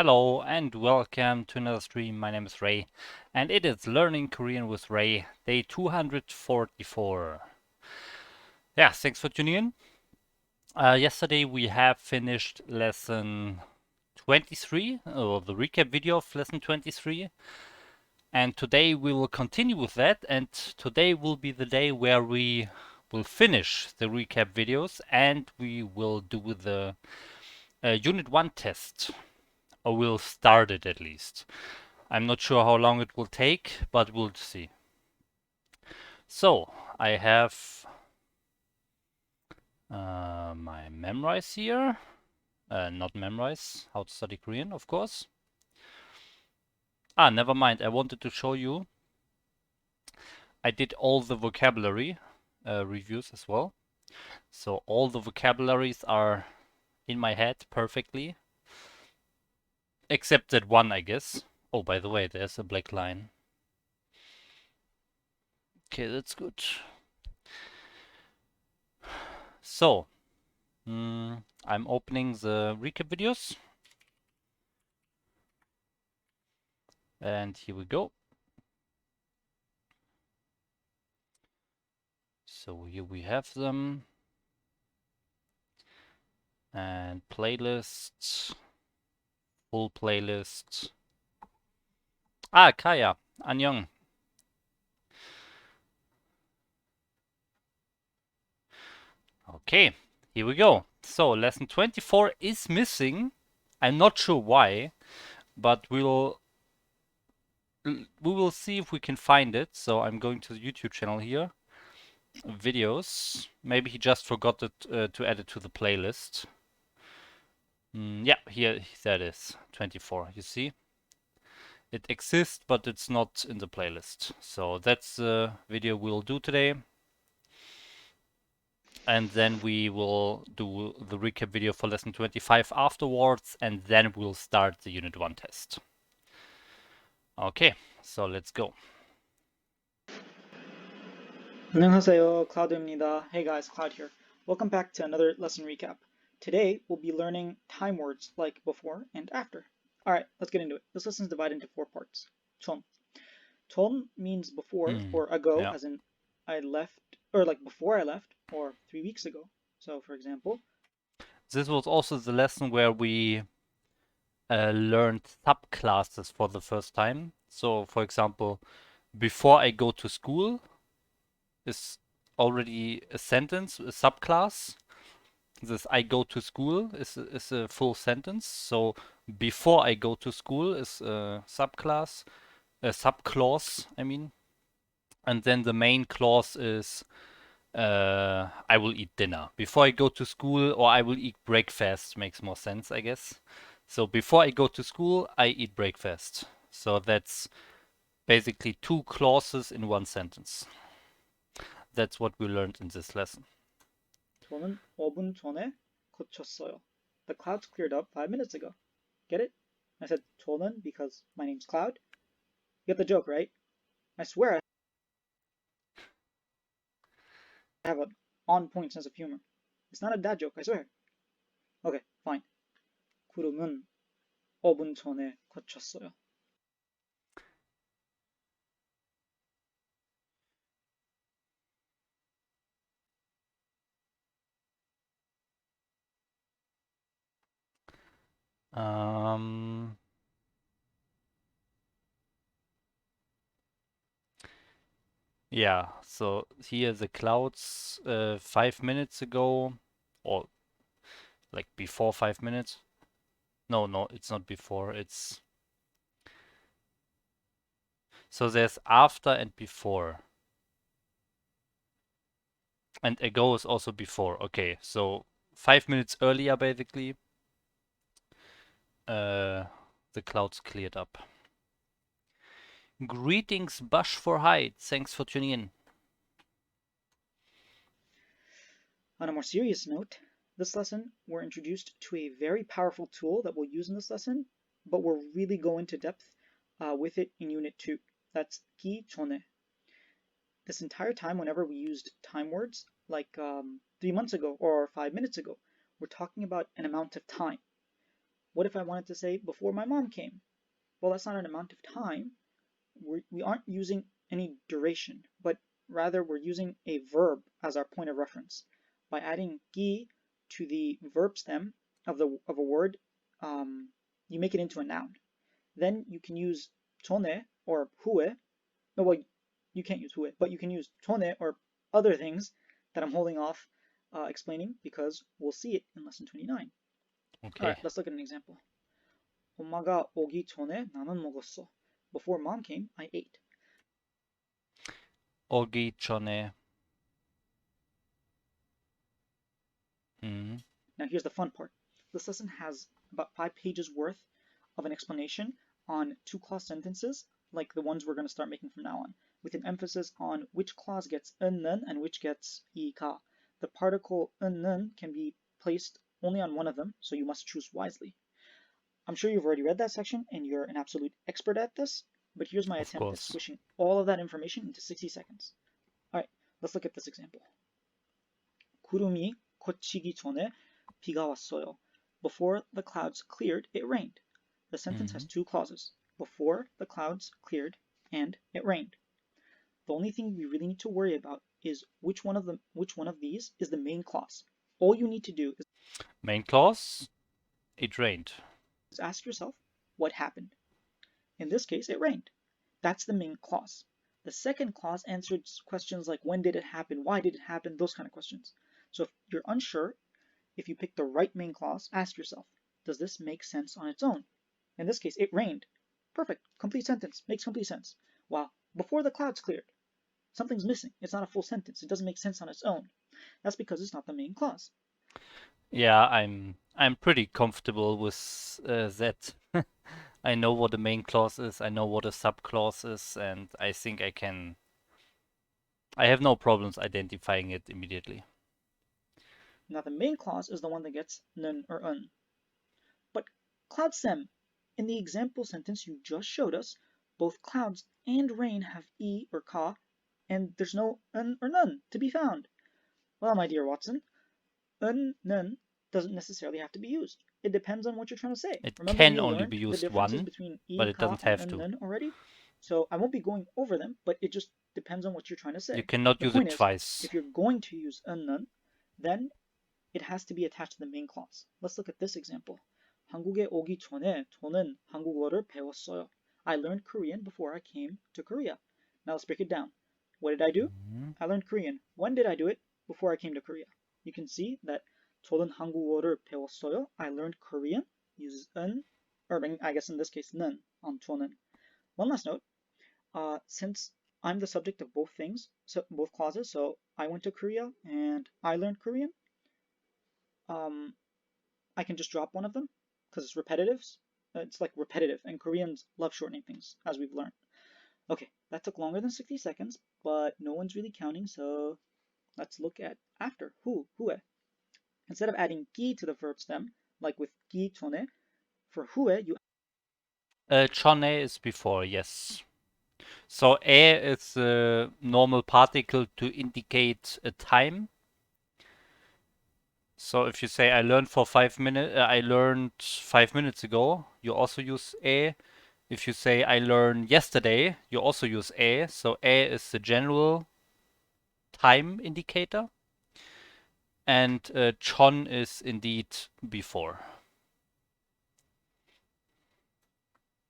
Hello and welcome to another stream. My name is Ray and it is Learning Korean with Ray, day 244. Yeah, thanks for tuning in. Yesterday we have finished lesson 23, or the recap video of lesson 23. And today we will continue with that, and today will be the day where we will finish the recap videos and we will do the Unit 1 test. Or we'll start it at least. I'm not sure how long it will take, but we'll see. So, I have my MasterReY here. Not MasterReY, how to study Korean, of course. Never mind, I wanted to show you. I did all the vocabulary reviews as well. So all the vocabularies are in my head perfectly. Except that one, I guess. Oh, by the way, there's a black line. Okay, that's good. So, I'm opening the recap videos. And here we go. So here we have them. And playlists. Full playlist. Kaya. Annyeong. Okay, here we go. So lesson 24 is missing. I'm not sure why, but we will see if we can find it. So I'm going to the YouTube channel here. Videos. Maybe he just forgot it, to add it to the playlist. Yeah, here that is 24. You see? It exists, but it's not in the playlist. So that's the video we'll do today. And then we will do the recap video for lesson 25 afterwards, and then we'll start the Unit 1 test. Okay, so let's go. 안녕하세요, Cloud입니다. Hey guys, Cloud here. Welcome back to another lesson recap. Today we'll be learning time words like before and after. Alright, let's get into it. This lesson is divided into 4 parts. 전. 전 means before or ago, Yeah. as in I left, or like before I left, or 3 weeks ago. So for example, This was also the lesson where we learned subclasses for the first time. So for example, before I go to school is already a sentence, a subclass. This I go to school is a full sentence. So before I go to school is a subclass, a subclause, I mean. And then the main clause is I will eat dinner. Before I go to school, or I will eat breakfast, makes more sense, I guess. So before I go to school, I eat breakfast. So that's basically 2 clauses in one sentence. That's what we learned in this lesson. 저는 5분 전에 고쳤어요. The clouds cleared up 5 minutes ago. Get it? I said 저는 because my name's Cloud. You get the joke, right? I swear I have an on-point sense of humor. It's not a dad joke, I swear. Okay, fine. 구름은 5분 전에 거쳤어요. Yeah, so here the clouds 5 minutes ago, or like before 5 minutes. No, it's not before, it's... So there's after and before. And ago is also before. Okay, so 5 minutes earlier, basically, the clouds cleared up. Greetings, Bush for Hyde. Thanks for tuning in. On a more serious note, this lesson we're introduced to a very powerful tool that we'll use in this lesson, but we'll really go into depth with it in Unit 2. That's 기 전에. This entire time, whenever we used time words, like 3 months ago or 5 minutes ago, we're talking about an amount of time. What if I wanted to say before my mom came? Well, that's not an amount of time. We aren't using any duration, but rather we're using a verb as our point of reference. By adding gi to the verb stem of a word, you make it into a noun. Then you can use 전에 or 후에. No, well, you can't use 후에, but you can use 전에 or other things that I'm holding off explaining because we'll see it in lesson 29. All Okay. right, let's look at an example. 엄마가 오기 전에 나는 먹었어. Before mom came, I ate. 오기 전에. Mm. Now here's the fun part. This lesson has about 5 pages worth of an explanation on two clause sentences, like the ones we're going to start making from now on, with an emphasis on which clause gets 는 and which gets 이가. The particle 는 can be placed only on one of them, so you must choose wisely. I'm sure you've already read that section and you're an absolute expert at this, but here's my Of attempt at course. squishing all of that information into 60 seconds. All right, let's look at this example. 구름이 걷히기 전에 비가 왔어요. Before the clouds cleared, it rained. The sentence has two clauses. Before the clouds cleared and it rained. The only thing we really need to worry about is which one of these is the main clause. All you need to do is Main clause, it rained. ask yourself what happened. In this case, it rained. That's the main clause. The second clause answers questions like when did it happen, why did it happen, those kind of questions. So if you're unsure, if you pick the right main clause, ask yourself, does this make sense on its own? In this case, it rained. Perfect. Complete sentence. Makes complete sense. Wow. Before the clouds cleared, something's missing. It's not a full sentence. It doesn't make sense on its own. That's because it's not the main clause. Yeah, I'm pretty comfortable with that. I know what the main clause is, I know what a subclause is, and I think I have no problems identifying it immediately. Now the main clause is the one that gets 는 or un. But cloud sem, in the example sentence you just showed us, both clouds and rain have e or ka, and there's no un or none to be found. Well, my dear Watson, un, nun doesn't necessarily have to be used. It depends on what you're trying to say. It Remember can we only be learned the used differences one, between but e, it ka, doesn't and have un, to. nun already? So I won't be going over them, but it just depends on what you're trying to You say. cannot The use it point is, twice. if you're going to use un, nun, then it has to be attached to the main clause. Let's look at this example. 한국에 오기 전에 저는 한국어를 배웠어요. I learned Korean before I came to Korea. Now let's break it down. What did I do? I learned Korean. When did I do it? Before I came to Korea. You can see that 저는 한국어를 배웠어요. I learned Korean uses 은, or I guess in this case 는 on 저는. One last note. Since I'm the subject of both things, so both clauses, so I went to Korea and I learned Korean. I can just drop one of them because it's repetitive. It's like repetitive, and Koreans love shortening things, as we've learned. Okay, that took longer than 60 seconds, but no one's really counting, so let's look at after. 후에. Instead of adding 기 to the verb stem, like with 기 전에, for 후에, you 전에 is before, yes. So 에 is a normal particle to indicate a time. So if you say I learned 5 minutes, I learned 5 minutes ago, you also use 에. If you say I learned yesterday, you also use 에. So 에 is the general time indicator, and 전 is indeed before.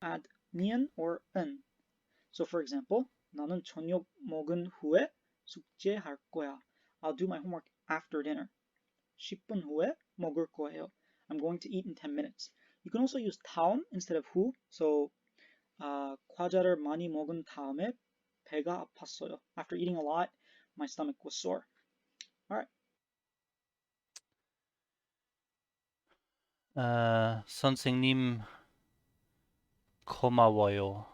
add 니은 or 은. So for example, 나는 저녁 먹은 후에 숙제할 거야. I'll do my homework after dinner. 10분 후에 먹을 거예요. I'm going to eat in 10 minutes. You can also use 다음 instead of who. So 과자를 많이 먹은 다음에 배가 아팠어요. After eating a lot, my stomach was sore. Alright. 선생님 고마워요.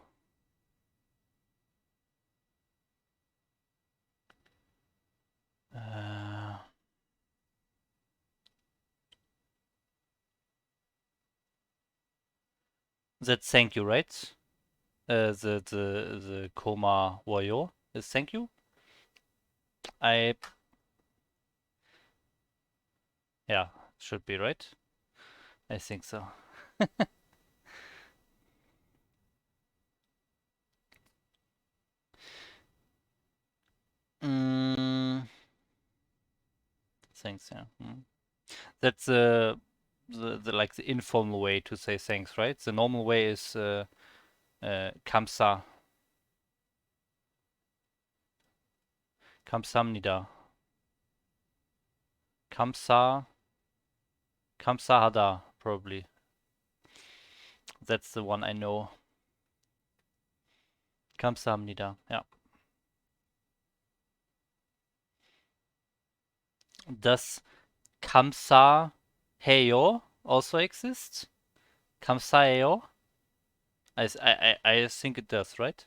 That's thank you, right? The 고마워요 is thank you. Yeah, should be right. I think so. Mm, thanks, yeah. That's the like the informal way to say thanks, right? The normal way is 감사, 감사합니다, 감사, 감사하다, probably. That's the one I know. 감사합니다. Yeah. Does 감사해요 also exist? 감사해요? I think it does, right?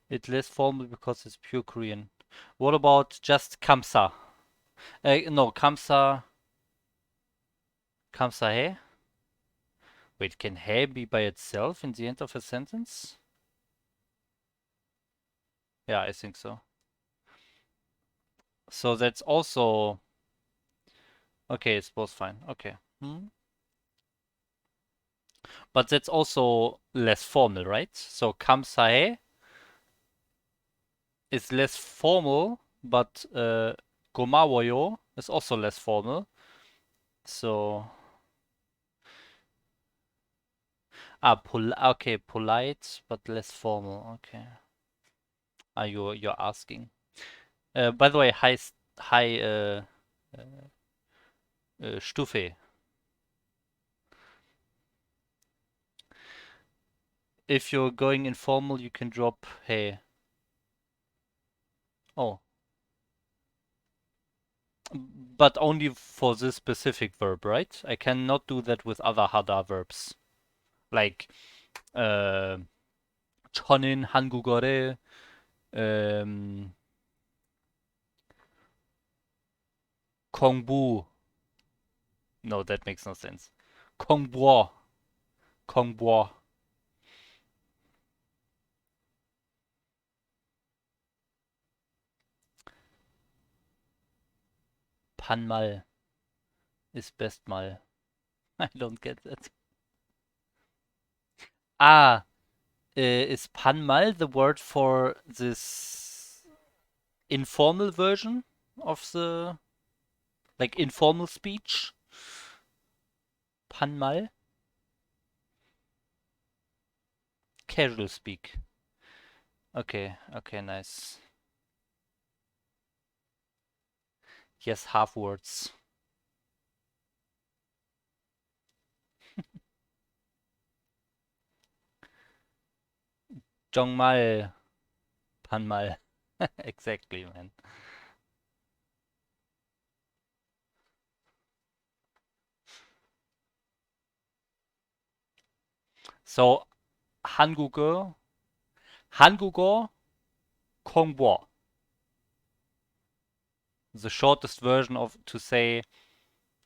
It's less formal because it's pure Korean. What about just 감사? No, 감사해? Wait, can he be by itself in the end of a sentence? Yeah, I think so. So that's also okay. It's both fine. Okay. But that's also less formal, right? So 감사해 is less formal, but 고마워요 is also less formal. So okay, polite but less formal. Okay. You're asking. By the way, hi Stufe. If you're going informal, you can drop hey. Oh, but only for this specific verb, right? I cannot do that with other hada verbs. Like 저는 한국어를 um, 공부. No, that makes no sense. 공부어, 공부어. 반말 is bestmal. I don't get that. Is 반말 the word for this informal version of the like informal speech? 반말? Casual speak. Okay, okay, nice. Yes, half words. 정말 반말. Exactly, man. So 한국어 공부. The shortest version of to say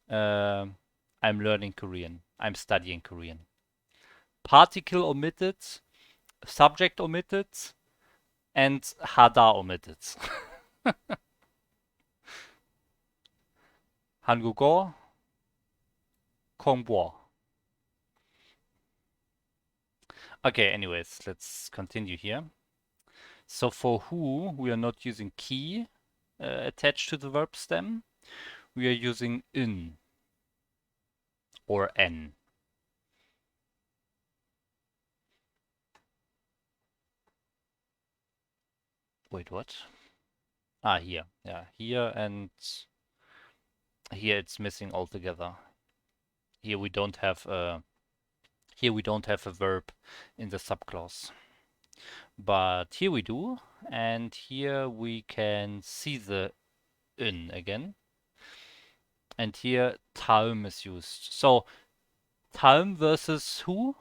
I'm learning Korean. I'm studying Korean. Particle omitted, subject omitted, and hada omitted. 한국어 공부. Okay, anyways, let's continue here. So for who, we are not using key attached to the verb stem. We are using in or n. Wait, what? Here. Yeah, here and here it's missing altogether. Here we don't have a verb in the subclause. But here we do, and here we can see the in again. And here 다음 is used. So 다음 versus who?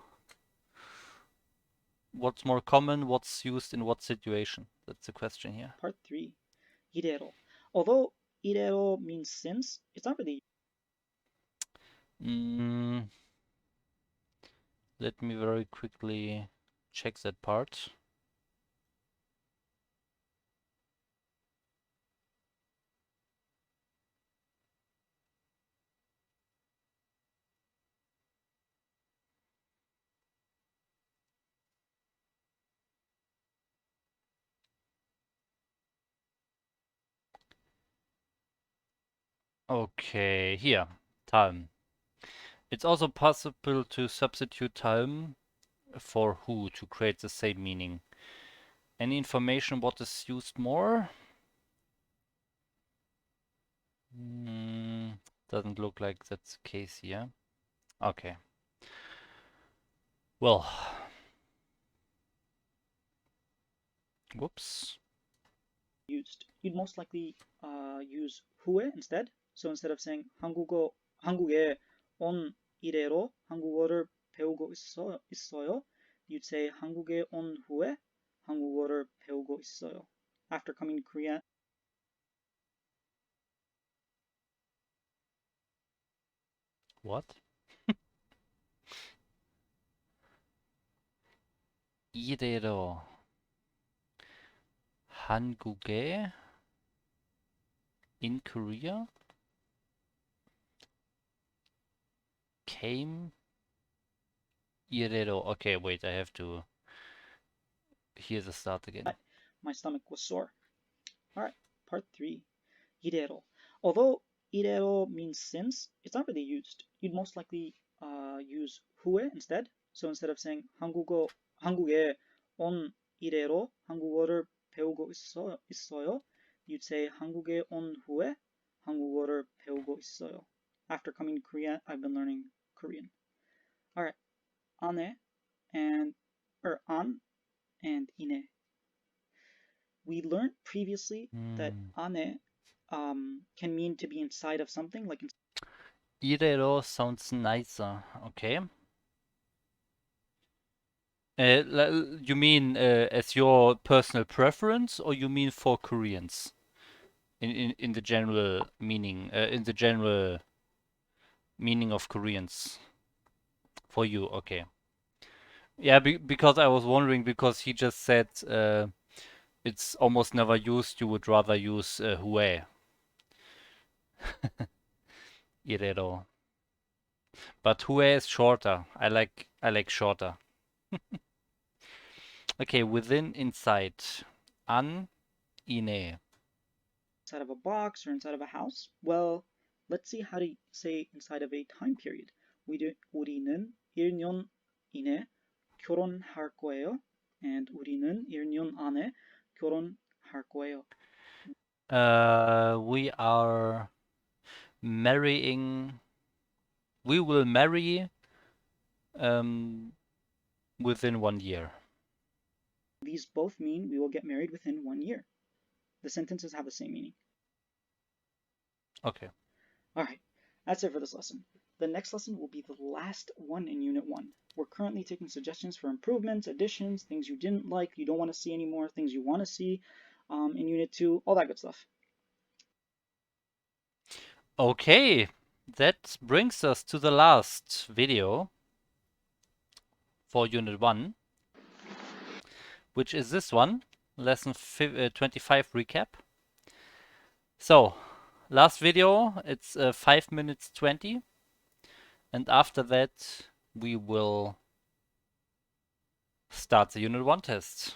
What's more common? What's used in what situation? That's the question here. Part 3, 이대로. Although 이대로 means since, it's not really. Let me very quickly check that part. Okay, here, Talm. It's also possible to substitute Talm for who to create the same meaning. Any information what is used more? Doesn't look like that's the case here. Okay. Well, whoops. Used. You'd most likely use 후에 instead. So instead of saying 한국에 온 이래로 한국어를 배우고 있어요, you'd say 한국에 온 후에 한국어를 배우고 있어요. After coming to Korea. What? 이래로 한국에 in Korea came 이래로. Okay, wait, I have to hear the start again. My stomach was sore. Alright, part 3. 이래로. Although 이래로 means since, it's not really used. You'd most likely use 후에 instead. So instead of saying 한국에 온 이래로 한국어를 배우고 있어요, you'd say 한국에 온 후에 한국어를 배우고 있어요. After coming to Korea, I've been learning Korean. Alright, 안에 and 안 and 이내. We learned previously that 안에 can mean to be inside of something, like 이래로 sounds nicer. Okay. You mean as your personal preference, or you mean for Koreans? In the general meaning, of Koreans. For you, okay. Yeah, because I was wondering, because he just said it's almost never used. You would rather use hue. Irero. But hue is shorter. I like shorter. Okay, within, inside. An, ine. inside of a box or inside of a house. Well, let's see how to say inside of a time period. 우리는 1년 이내 결혼할 거예요. And 우리는 1년 안에 결혼할 거예요. We are marrying. We will marry within 1 year. These both mean we will get married within 1 year. The sentences have the same meaning. Okay. Alright, that's it for this lesson. The next lesson will be the last one in Unit 1. We're currently taking suggestions for improvements, additions, things you didn't like, you don't want to see anymore, things you want to see in Unit 2, all that good stuff. Okay, that brings us to the last video for Unit 1, which is this one, Lesson 25 recap. So, last video, it's 5 minutes 20, and after that we will start the Unit 1 test.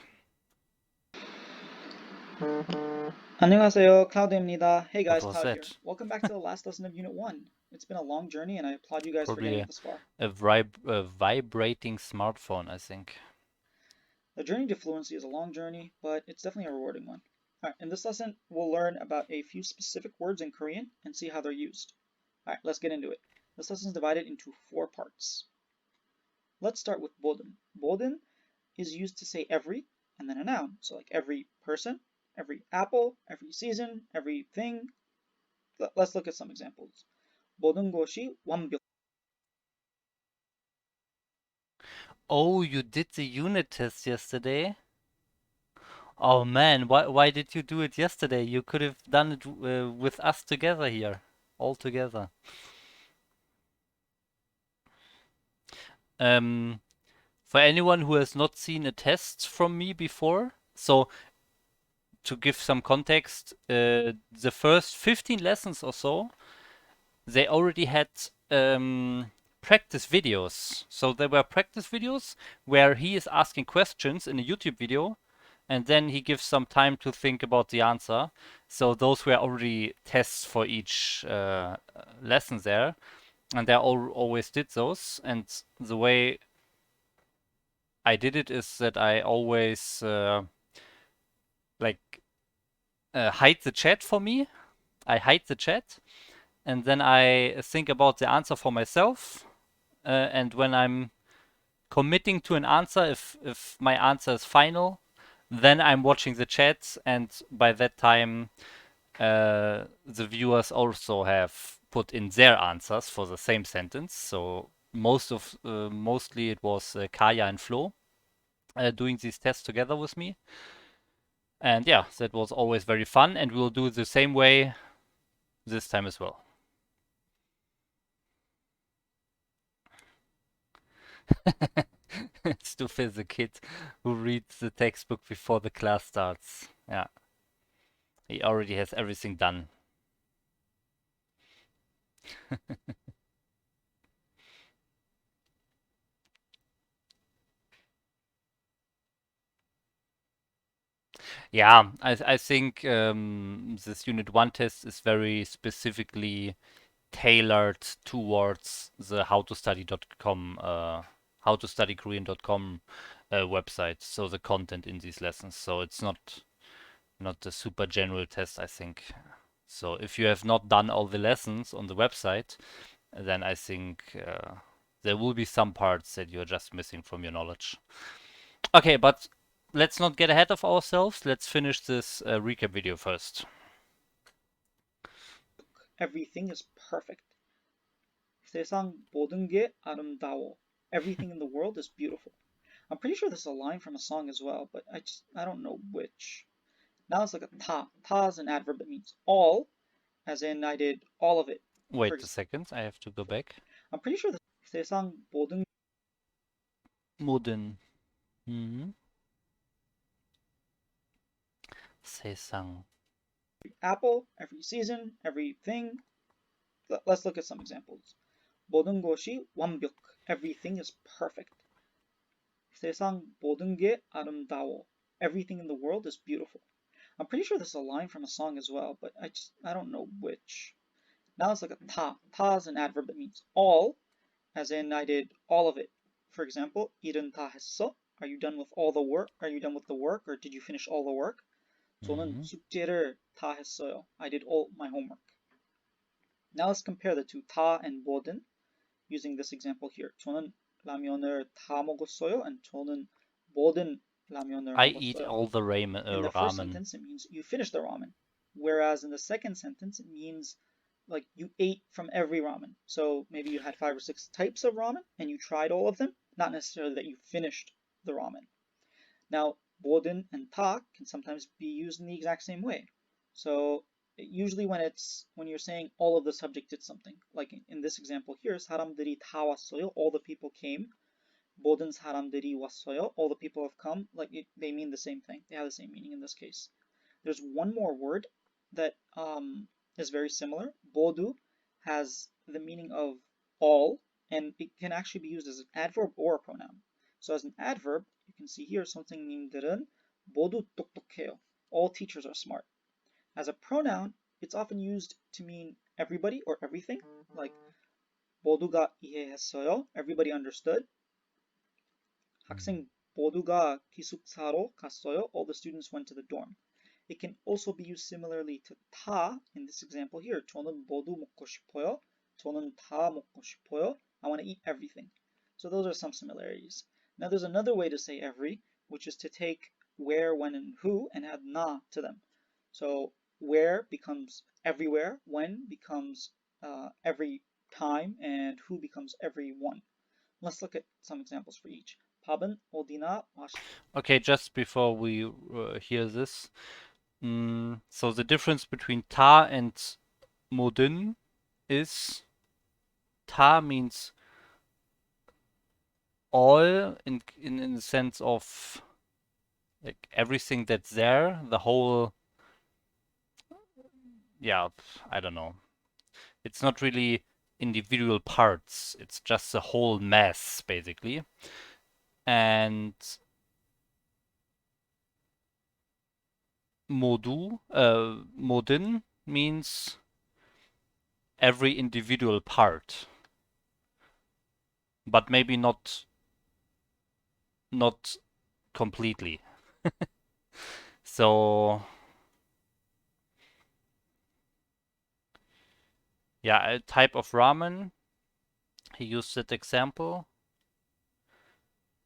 안녕하세요, Claudia입니다. Hey guys, What was Cloud here. that? Welcome back to the last lesson of Unit 1. It's been a long journey and I applaud you guys for getting Probably it this far. a vibrating smartphone, I think. The journey to fluency is a long journey, but it's definitely a rewarding one. Alright, in this lesson, we'll learn about a few specific words in Korean and see how they're used. Alright, let's get into it. This lesson is divided into 4 parts. Let's start with 모든. 모든 is used to say every and then a noun. So like every person, every apple, every season, everything. Let's look at some examples. 모든 것이 완벽. Oh, you did the unit test yesterday? Oh man, why did you do it yesterday? You could have done it with us together here, all together. For anyone who has not seen a test from me before, so to give some context, the first 15 lessons or so, they already had practice videos. So there were practice videos where he is asking questions in a YouTube video, and then he gives some time to think about the answer. So those were already tests for each lesson there, and they always did those. And the way I did it is that I always like hide the chat for me. I hide the chat, and then I think about the answer for myself. And when I'm committing to an answer, if my answer is final, then I'm watching the chat, and by that time, the viewers also have put in their answers for the same sentence. So mostly it was Kaya and Flo doing these tests together with me. And yeah, that was always very fun, and we'll do it the same way this time as well. Stuff is a kid who reads the textbook before the class starts. Yeah, he already has everything done. Yeah, I think this Unit 1 test is very specifically tailored towards the howtostudy.com, howtostudykorean.com website. So the content in these lessons. So it's not a super general test, I think. So if you have not done all the lessons on the website, then I think there will be some parts that you're just missing from your knowledge. Okay, but let's not get ahead of ourselves. Let's finish this recap video first. Everything is perfect. 세상 모든 게 아름다워. Everything in the world is beautiful. I'm pretty sure this is a line from a song as well, but I don't know which. Now it's like a ta. Ta is an adverb that means all, as in I did all of it. For Wait a example, second, I have to go back. I'm pretty sure this 세상 모든 모든 세상. apple, every season, everything. Let's look at some examples. 모든 것이 완벽. Everything is perfect. 세상 모든 게 아름다워. Everything in the world is beautiful. I'm pretty sure this is a line from a song as well, but I don't know which. Now it's like a ta. Ta is an adverb that means all, as in I did all of it. For example, 일은 다 했어? Are you done with all the work? Are you done with the work, or did you finish all the work? 저는 숙제를 다 했어요. I did all my homework. Now let's compare the two, 다 and 뭐든, using this example here. 저는 라면을 다 먹었어요, and 저는 뭐든 라면을 I eat 먹었어요. all the In the first ramen. sentence, it means you finished the ramen. Whereas in the second sentence, it means like you ate from every ramen. So maybe you had 5 or 6 types of ramen and you tried all of them, not necessarily that you finished the ramen. Now, 뭐든 and 다 can sometimes be used in the exact same way. So usually when you're saying all of the subject did something, like in this example here, 사람들이 다 왔어요, all the people came. 모든 사람들이 왔어요, all the people have come. Like they mean the same thing. They have the same meaning in this case. There's one more word that is very similar. 모두 has the meaning of all, and it can actually be used as an adverb or a pronoun. So as an adverb, you can see here 선생님들은 모두 똑똑해요. All teachers are smart. As a pronoun, it's often used to mean everybody or everything, like 모두가 이해했어요. Everybody understood. 학생 모두가 기숙사로 갔어요. All the students went to the dorm. It can also be used similarly to 다 in this example here. 저는 모두 먹고 싶어요. 저는 다 먹고 싶어요. I want to eat everything. So those are some similarities. Now there's another way to say every, which is to take where, when, and who and add na to them. So where becomes everywhere, when becomes every time, and who becomes every one. Let's look at some examples for each. 밥은 어디나 Okay, just before we hear this, so the difference between ta and modin is ta means all in the sense of like everything that's there, the whole. Yeah, I don't know. It's not really individual parts. It's just the whole mass basically. And modin means every individual part, but maybe not completely. So yeah, a type of ramen. He used that example.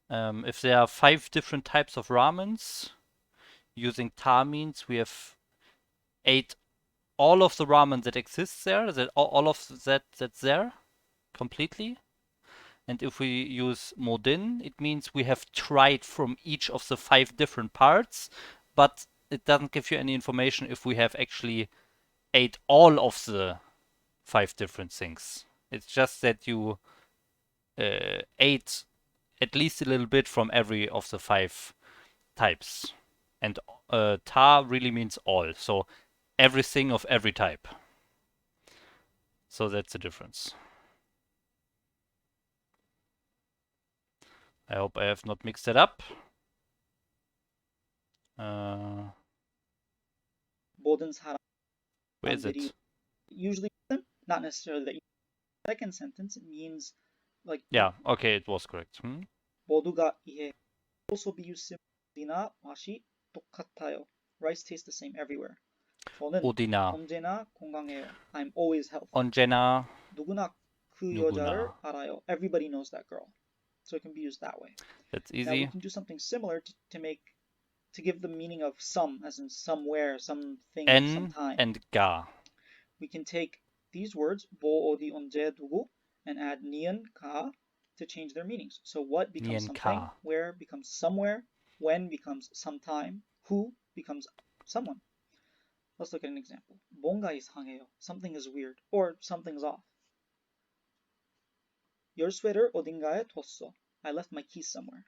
If there are 5 different types of ramens, using ta means we have ate all of the ramen that exists there, that all of that's there completely. And if we use modin, it means we have tried from each of the 5 different parts, but it doesn't give you any information if we have actually ate all of the 5 different things. It's just that you ate at least a little bit from every of the 5 types. And ta really means all, so everything of every type. So that's the difference. I hope I have not mixed it up. 모든 Where is 사람들이 it? usually not necessarily that. Second sentence, it means like Yeah, okay, it was correct. 모두가 이해. Also be used simply나 맛이 똑같아요. Rice tastes the same everywhere. 저는 Odina. 언제나 건강해요. I'm always healthy. 언제나 누구나 그 여자를 누구나. 알아요. Everybody knows that girl. So it can be used that way. That's Now we easy. can do something similar to give the meaning of some, as in somewhere, something, N sometime. and ga. We can take these words 뭐 어디 언제 누구 and add 니은 가 to change their meanings. So what becomes 니은 something, 가. where becomes somewhere, when becomes sometime, who becomes someone. Let's look at an example. 뭔가 이상해요. Something is weird or something's off. 열쇠를 어딘가에 뒀어. I left my keys somewhere.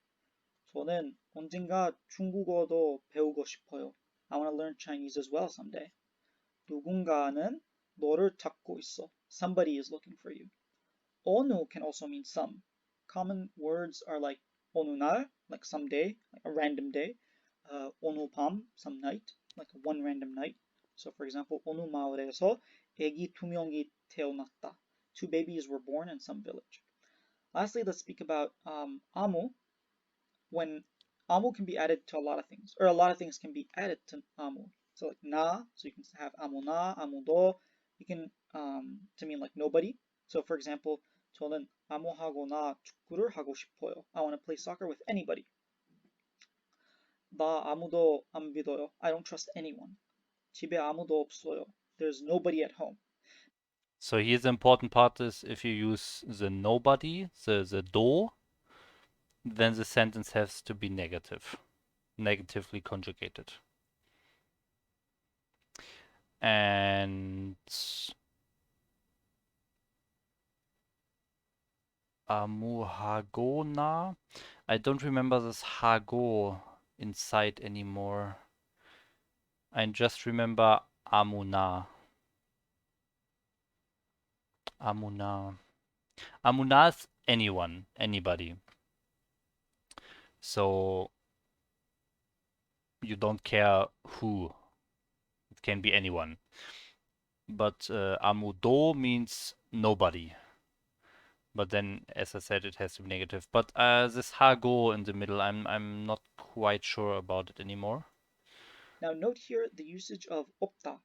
저는 언젠가 중국어도 배우고 싶어요. I want to learn Chinese as well someday. 누군가는 너를 찾고 있어. Somebody is looking for you. 어느 can also mean some. Common words are like 어느 날, like someday, like a random day. 어느 밤, some night, like one random night. So for example, 어느 마을에서 애기 2명이 태어났다. 2 babies were born in some village. Lastly, let's speak about 아무. When 아무 can be added to a lot of things, or a lot of things can be added to 아무. So like 나, so you can have 아무나, 아무도. You can to mean like nobody. So for example, 저는 아무하고나 축구를 하고 싶어요. I want to play soccer with anybody. 나 아무도 안 믿어요. I don't trust anyone. 집에 아무도 없어요. There's nobody at home. So here the important part is if you use the nobody, the do, then the sentence has to be negative, negatively conjugated. And amuhagona, I don't remember this hago inside anymore. I just remember amuna. Amuna. Amuna is anyone, anybody. So you don't care who. It can be anyone. But amudo means nobody. But then, as I said, it has to be negative. But this hago in the middle, I'm not quite sure about it anymore. Now note here the usage of 없다.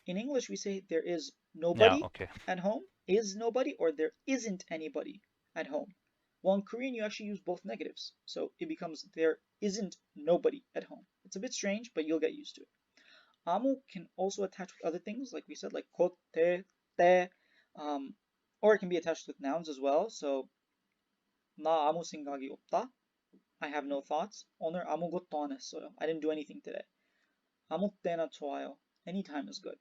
In English, we say there is Yeah, nobody okay. at home, is nobody, or there isn't anybody at home. Well, in Korean, you actually use both negatives. So it becomes there isn't nobody at home. It's a bit strange, but you'll get used to it. 아무 can also attach with other things, like we said, like 곧, 때, or it can be attached with nouns as well. So 나 아무 생각이 없다. I have no thoughts. 오늘 아무것도 안 했어요. I didn't do anything today. 아무 때나 좋아요. Anytime is good.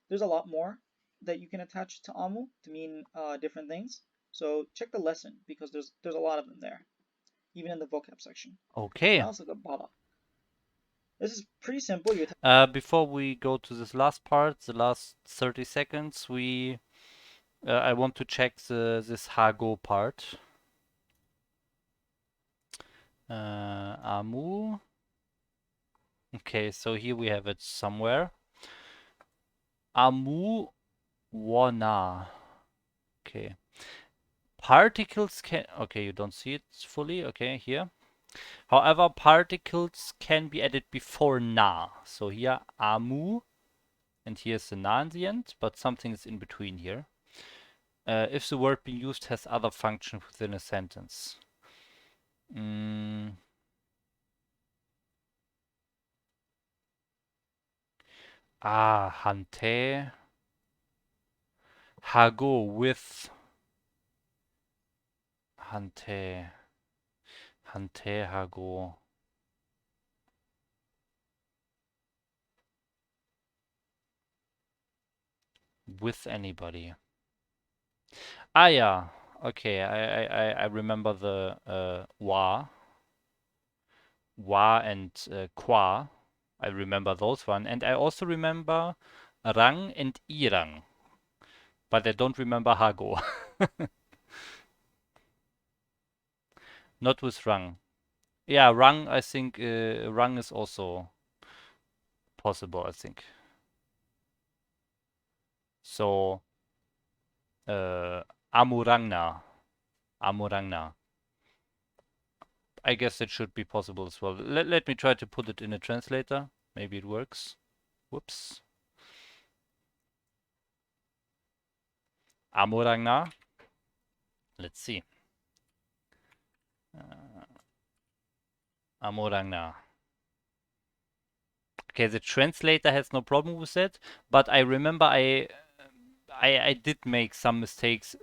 There's a lot more that you can attach to amu to mean different things. So check the lesson because there's a lot of them there, even in the vocab section. Okay. Now let's look at bada. This is pretty simple. Before we go to this last part, the last 30 seconds, I want to check this hago part. Amu. Okay, so here we have it somewhere. Amu wana. Okay. Particles can. Okay, you don't see it fully. Okay, here. However, particles can be added before na. So here amu, and here's the na in the end, but something is in between here. If the word being used has other function within a sentence. Mm. Hante. Hago with. Hante. Hante hago. With anybody. Ah, yeah. Okay, I remember the wa and qua. I remember those one, and I also remember rang and irang, but I don't remember hago. Not with rang. Yeah, rang. I think rang is also possible. I think so. Uh, amurangna, amurangna. I guess it should be possible as well. Let me try to put it in a translator. Maybe it works. Whoops. Amurangna. Let's see. Amorangna. Okay, the translator has no problem with that, but I remember I did make some mistakes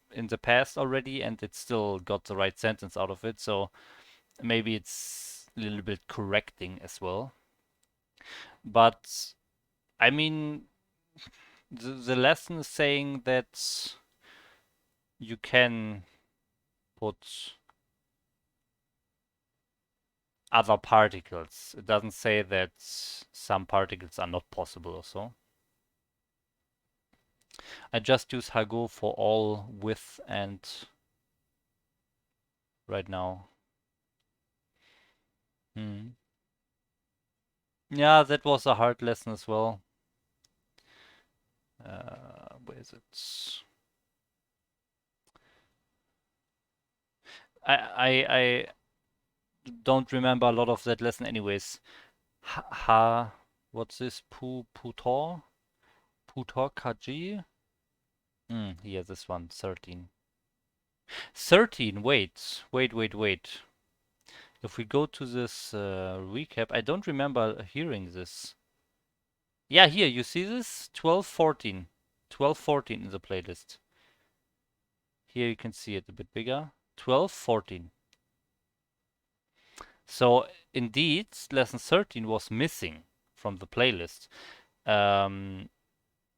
in the past already, and it still got the right sentence out of it. So maybe it's a little bit correcting as well. But I mean, the lesson is saying that you can put other particles. It doesn't say that some particles are not possible or so. I just use Hago for all with and right now. Hmm. Yeah, that was a hard lesson as well. Where is it? I don't remember a lot of that lesson anyways. What's this? Putor? Putor Kaji? Yeah, this one, 13. 13, wait. If we go to this recap, I don't remember hearing this. Yeah, here, you see this? 12, 14. 12, 14 in the playlist. Here you can see it a bit bigger. 12, 14. So indeed, lesson 13 was missing from the playlist. Um,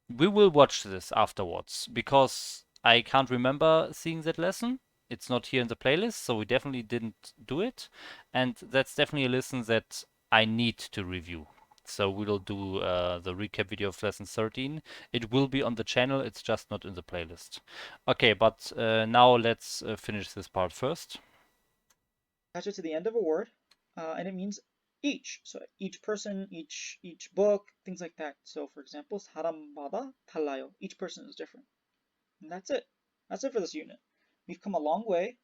we will watch this afterwards because I can't remember seeing that lesson. It's not here in the playlist, so we definitely didn't do it. And that's definitely a lesson that I need to review. So we will do the recap video of lesson 13. It will be on the channel, it's just not in the playlist. Okay, but now let's finish this part first. Attach it to the end of a word, and it means each. So each person, each book, things like that. So for example, 사람마다 달라요. Each person is different. And that's it. That's it for this unit. We've come a long way,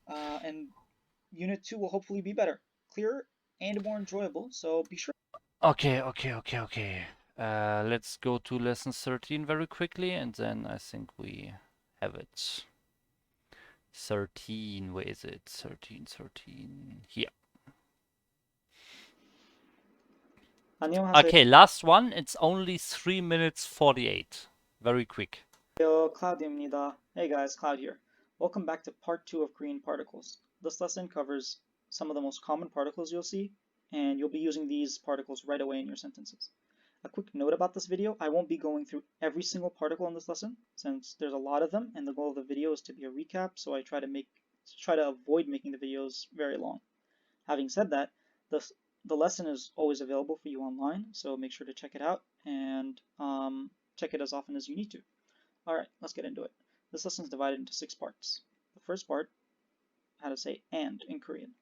and unit 2 will hopefully be better, clearer, and more enjoyable. So be sure. Okay. Let's go to lesson 13 very quickly, and then I think we have it. 13, where is it? 13. Here. 안녕하세요, Okay, last one. It's only 3 minutes 48. Very quick. Cloud입니다. Hey guys, Cloud here. Welcome back to part 2 of green particles. This lesson covers some of the most common particles you'll see, and you'll be using these particles right away in your sentences. A quick note about this video, I won't be going through every single particle in this lesson, since there's a lot of them, and the goal of the video is to be a recap, so I try to avoid making the videos very long. Having said that, the lesson is always available for you online, so make sure to check it out and check it as often as you need to. Alright, let's get into it. This lesson is divided into 6 parts. The first part, how to say and in Korean.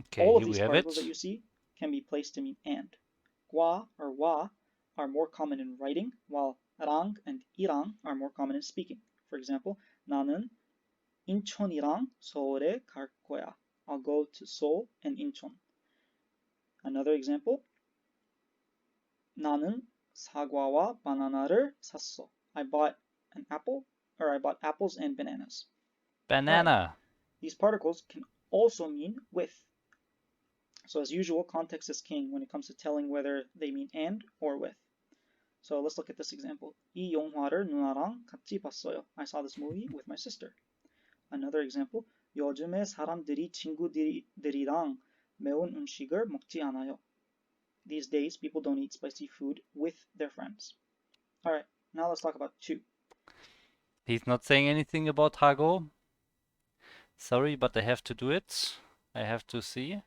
Okay, All of here we these have particles that it. you see can be placed to mean and. 과 or 와 are more common in writing, while 랑 and 이랑 are more common in speaking. For example, 나는 인천이랑 서울에 갈 거야. I'll go to Seoul and Incheon. Another example, 나는 사과와 바나나를 샀어. I bought an apple, or I bought apples and bananas. Banana. All right. These particles can also mean with. So as usual, context is king when it comes to telling whether they mean and or with. So let's look at this example. 이 영화를 누나랑 같이 봤어요. I saw this movie with my sister. Another example. 요즘에 사람들이 친구들이랑 매운 음식을 먹지 않아요. These days, people don't eat spicy food with their friends. All right, now let's talk about to. He's not saying anything about 하고. Sorry, but I have to do it. I have to see.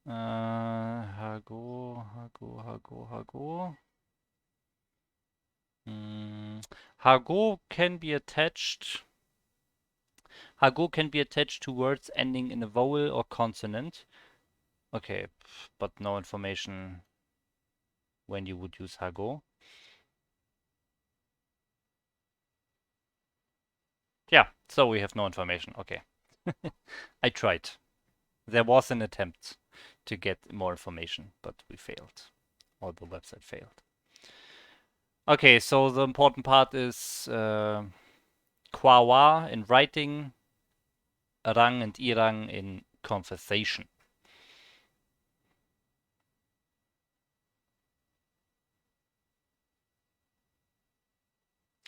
하고. 하고 can be attached. 하고 can be attached to words ending in a vowel or consonant. Okay, but no information when you would use 하고. Yeah, so we have no information. Okay. I tried. There was an attempt to get more information, but we failed. Or the website failed. Okay, so the important part is qua wa in writing, rang and irang in conversation.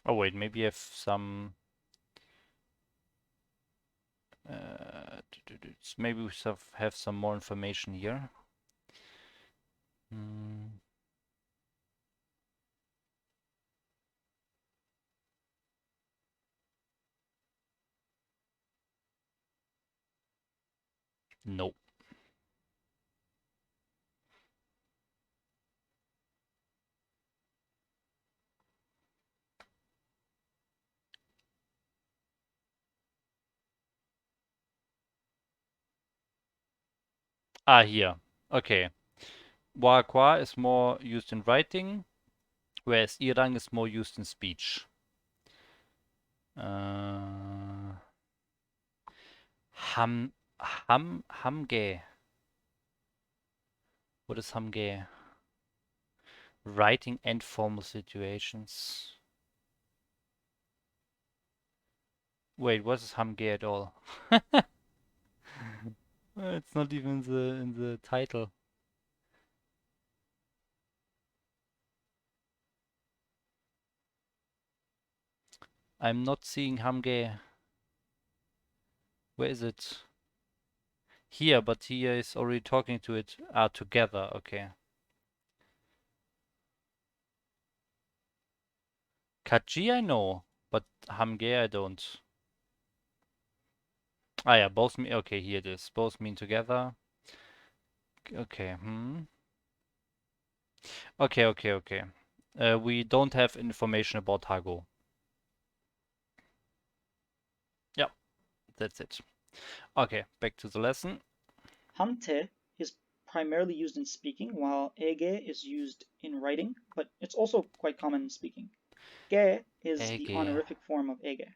Oh wait, maybe I have some. Maybe we have some more information here. No. Ah, here. Okay. Wa qua is more used in writing, whereas irang is more used in speech. Hamge. What is hamge? Writing and formal situations. Wait, what is hamge at all? It's not even in the title. I'm not seeing hamge. Where is it? Here, but here is already talking to it. Ah, together. Okay. Kaji I know, but hamge I don't. Ah yeah, both mean, okay, here it is. Both mean together. Okay, Okay. We don't have information about hago. Yeah, that's it. Okay, back to the lesson. 함태 is primarily used in speaking, while 에게 is used in writing, but it's also quite common in speaking. 게 is the 에게, honorific form of 에게.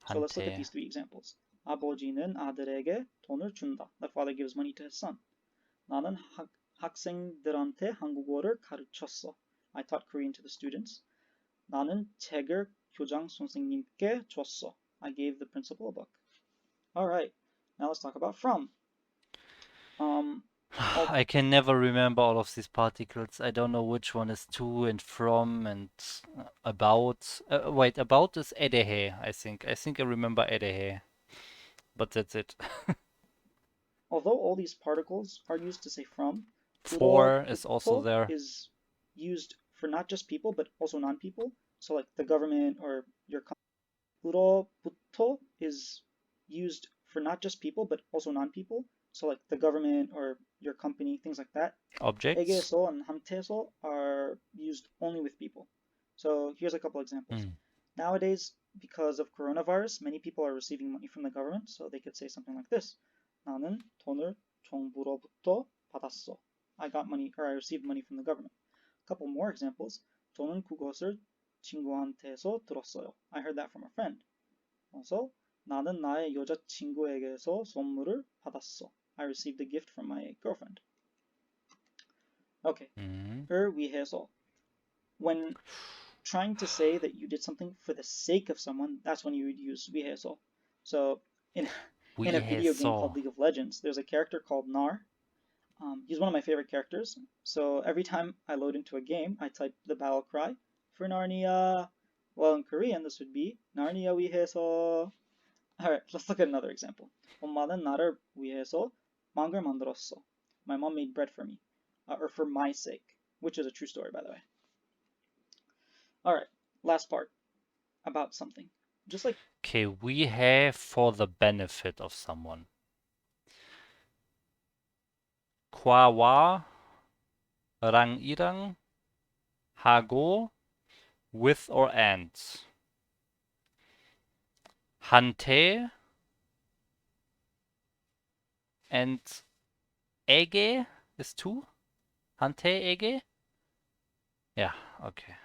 So let's look at 한테, these three examples. 아버지는 아들에게 돈을 준다. The father gives money to his son. 나는 학생들한테 한국어를 가르쳤어. I taught Korean to the students. 나는 책을 교장 선생님께 줬어. I gave the principal a book. All right, now let's talk about from. I can never remember all of these particles. I don't know which one is to and from and about. Wait, about is edehe, I think. I think I remember edehe. But that's it. Although all these particles are used to say from, For is also there. is used for not just people but also non-people. So like the government or your company. 부터 is used for not just people but also non-people. So like the government or your company, things like that. Objects. 에게서 and 함태서 are used only with people. So here's a couple examples. Nowadays, because of coronavirus, many people are receiving money from the government, so they could say something like this. 나는 돈을 정부로부터 받았어. I got money, or I received money from the government. A couple more examples. 저는 그것을 친구한테서 들었어요. I heard that from a friend. 그래서 나는 나의 여자친구에게서 선물을 받았어. I received a gift from my girlfriend. Okay. 을 위해서. When trying to say that you did something for the sake of someone, that's when you would use 위해서. So in a video game called League of Legends, there's a character called Nar. He's one of my favorite characters. So every time I load into a game, I type the battle cry for Narnia. Well, in Korean, this would be Narnia 위해서. Alright, let's look at another example. 엄마는 나를 위해서 빵을 만들었어. My mom made bread for me. Or for my sake, which is a true story, by the way. Alright, last part. About something. Just like... Okay, we have for the benefit of someone. 과와 랑이랑 하고 with or and. 한테 and 에게 is two. 한테 에게? Yeah, okay.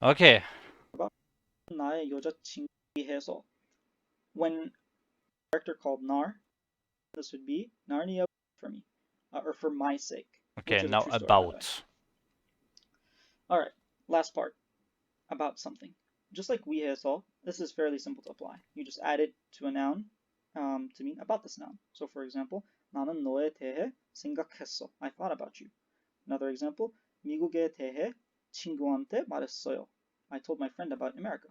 Okay. 나의 여자친구 위해서. When a character called Nar, this would be Narnia for me. Or for my sake. Okay, now story, about. Alright, last part. About something. Just like 위해서, this is fairly simple to apply. You just add it to a noun to mean about this noun. So for example, 나는 너에 대해 생각했어. I thought about you. Another example, 미국에 대해 친구한테 말했어요. I told my friend about America.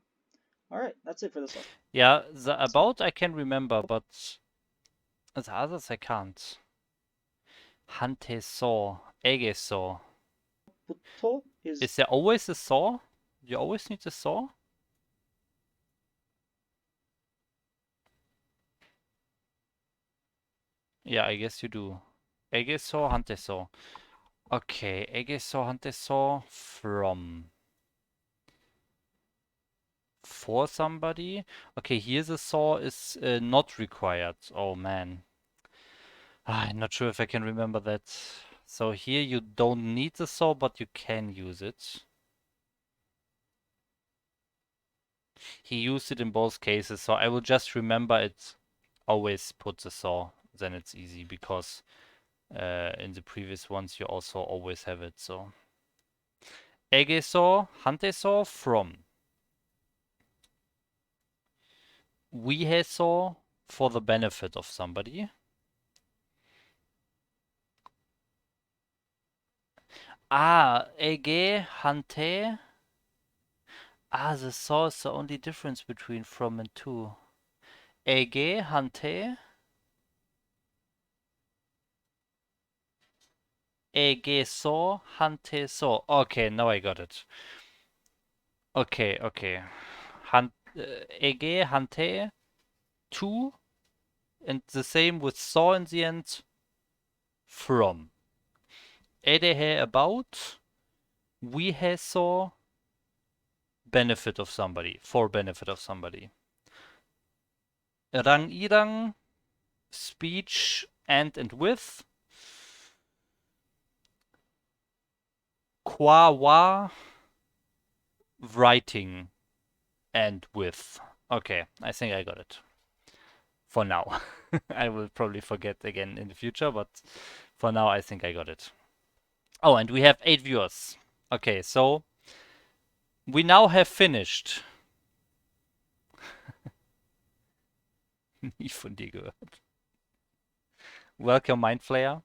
Alright, that's it for this lesson. Yeah, the about I can remember, but the others I can't. 한테 써, 에게 써. 부터 is there always a saw? You always need a saw? Yeah, I guess you do. 에게 써, 한테 써. Okay, 에게 써, 한테 써, from. For somebody? Okay, here the saw is not required. Oh man. I'm not sure if I can remember that. So here you don't need the saw, but you can use it. He used it in both cases, so I will just remember it. Always put the saw, then it's easy, because in the previous ones you also always have it, so. 에게 써, 한테 써, from. 위해서, for the benefit of somebody. 에게, 한테. The saw is the only difference between from and to. 에게, 한테. 에게 써, 한테 써. Okay, now I got it. Okay. 에게, 한테, to, and the same with saw in the end, from. 에대해 about, 위해서, benefit of somebody, for benefit of somebody. 랑이랑, speech and with. 과와, writing and with. Okay, I think I got it. For now. I will probably forget again in the future, but for now I think I got it. Oh, and we have 8 viewers. Okay, so we now have finished. Nie von dir gehört. Welcome, Mindflayer.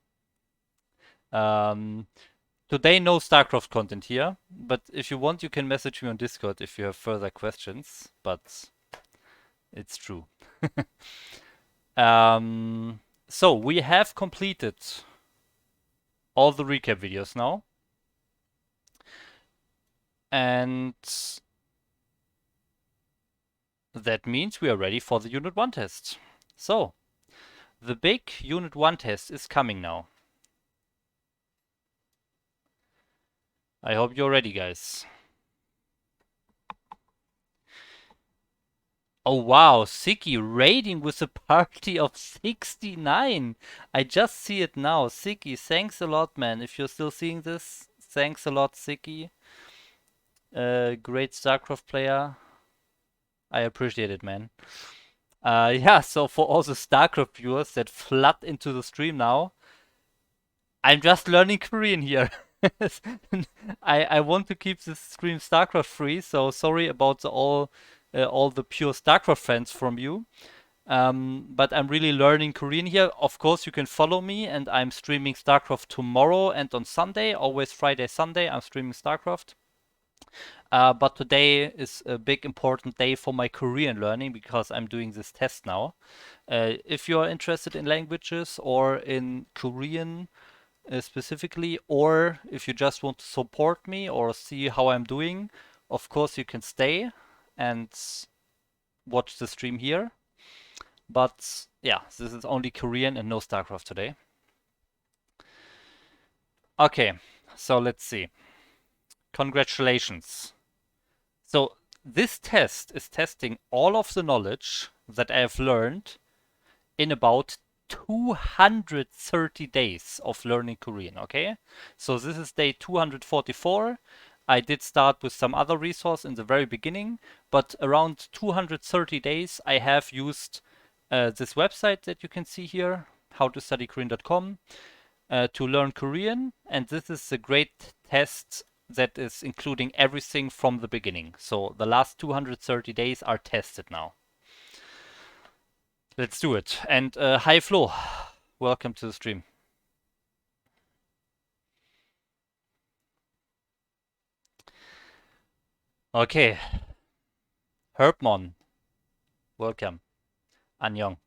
Today no StarCraft content here, but if you want you can message me on Discord if you have further questions, but it's true. So we have completed all the recap videos now. And that means we are ready for the Unit 1 test. So, the big Unit 1 test is coming now. I hope you're ready, guys. Oh wow, Siki raiding with a party of 69. I just see it now. Siki, thanks a lot, man. If you're still seeing this, thanks a lot, Siki. Great StarCraft player. I appreciate it, man. Yeah, so for all the StarCraft viewers that flood into the stream now, I'm just learning Korean here. I want to keep this stream StarCraft free, so sorry about all the pure StarCraft fans from you. But I'm really learning Korean here. Of course, you can follow me, and I'm streaming StarCraft tomorrow and on Sunday. Always Friday, Sunday, I'm streaming StarCraft. But today is a big important day for my Korean learning because I'm doing this test now. If you're interested in languages or in Korean specifically, or if you just want to support me or see how I'm doing, of course you can stay and watch the stream here. But yeah, this is only Korean and no StarCraft today. Okay, so let's see. Congratulations. So this test is testing all of the knowledge that I have learned in about 230 days of learning Korean, okay? So this is day 244. I did start with some other resource in the very beginning, but around 230 days I have used this website that you can see here, howtostudykorean.com, to learn Korean, and this is a great test that is including everything from the beginning. So the last 230 days are tested now. Let's do it. And hi Flo, welcome to the stream. Okay, Herbmon, welcome. 안녕.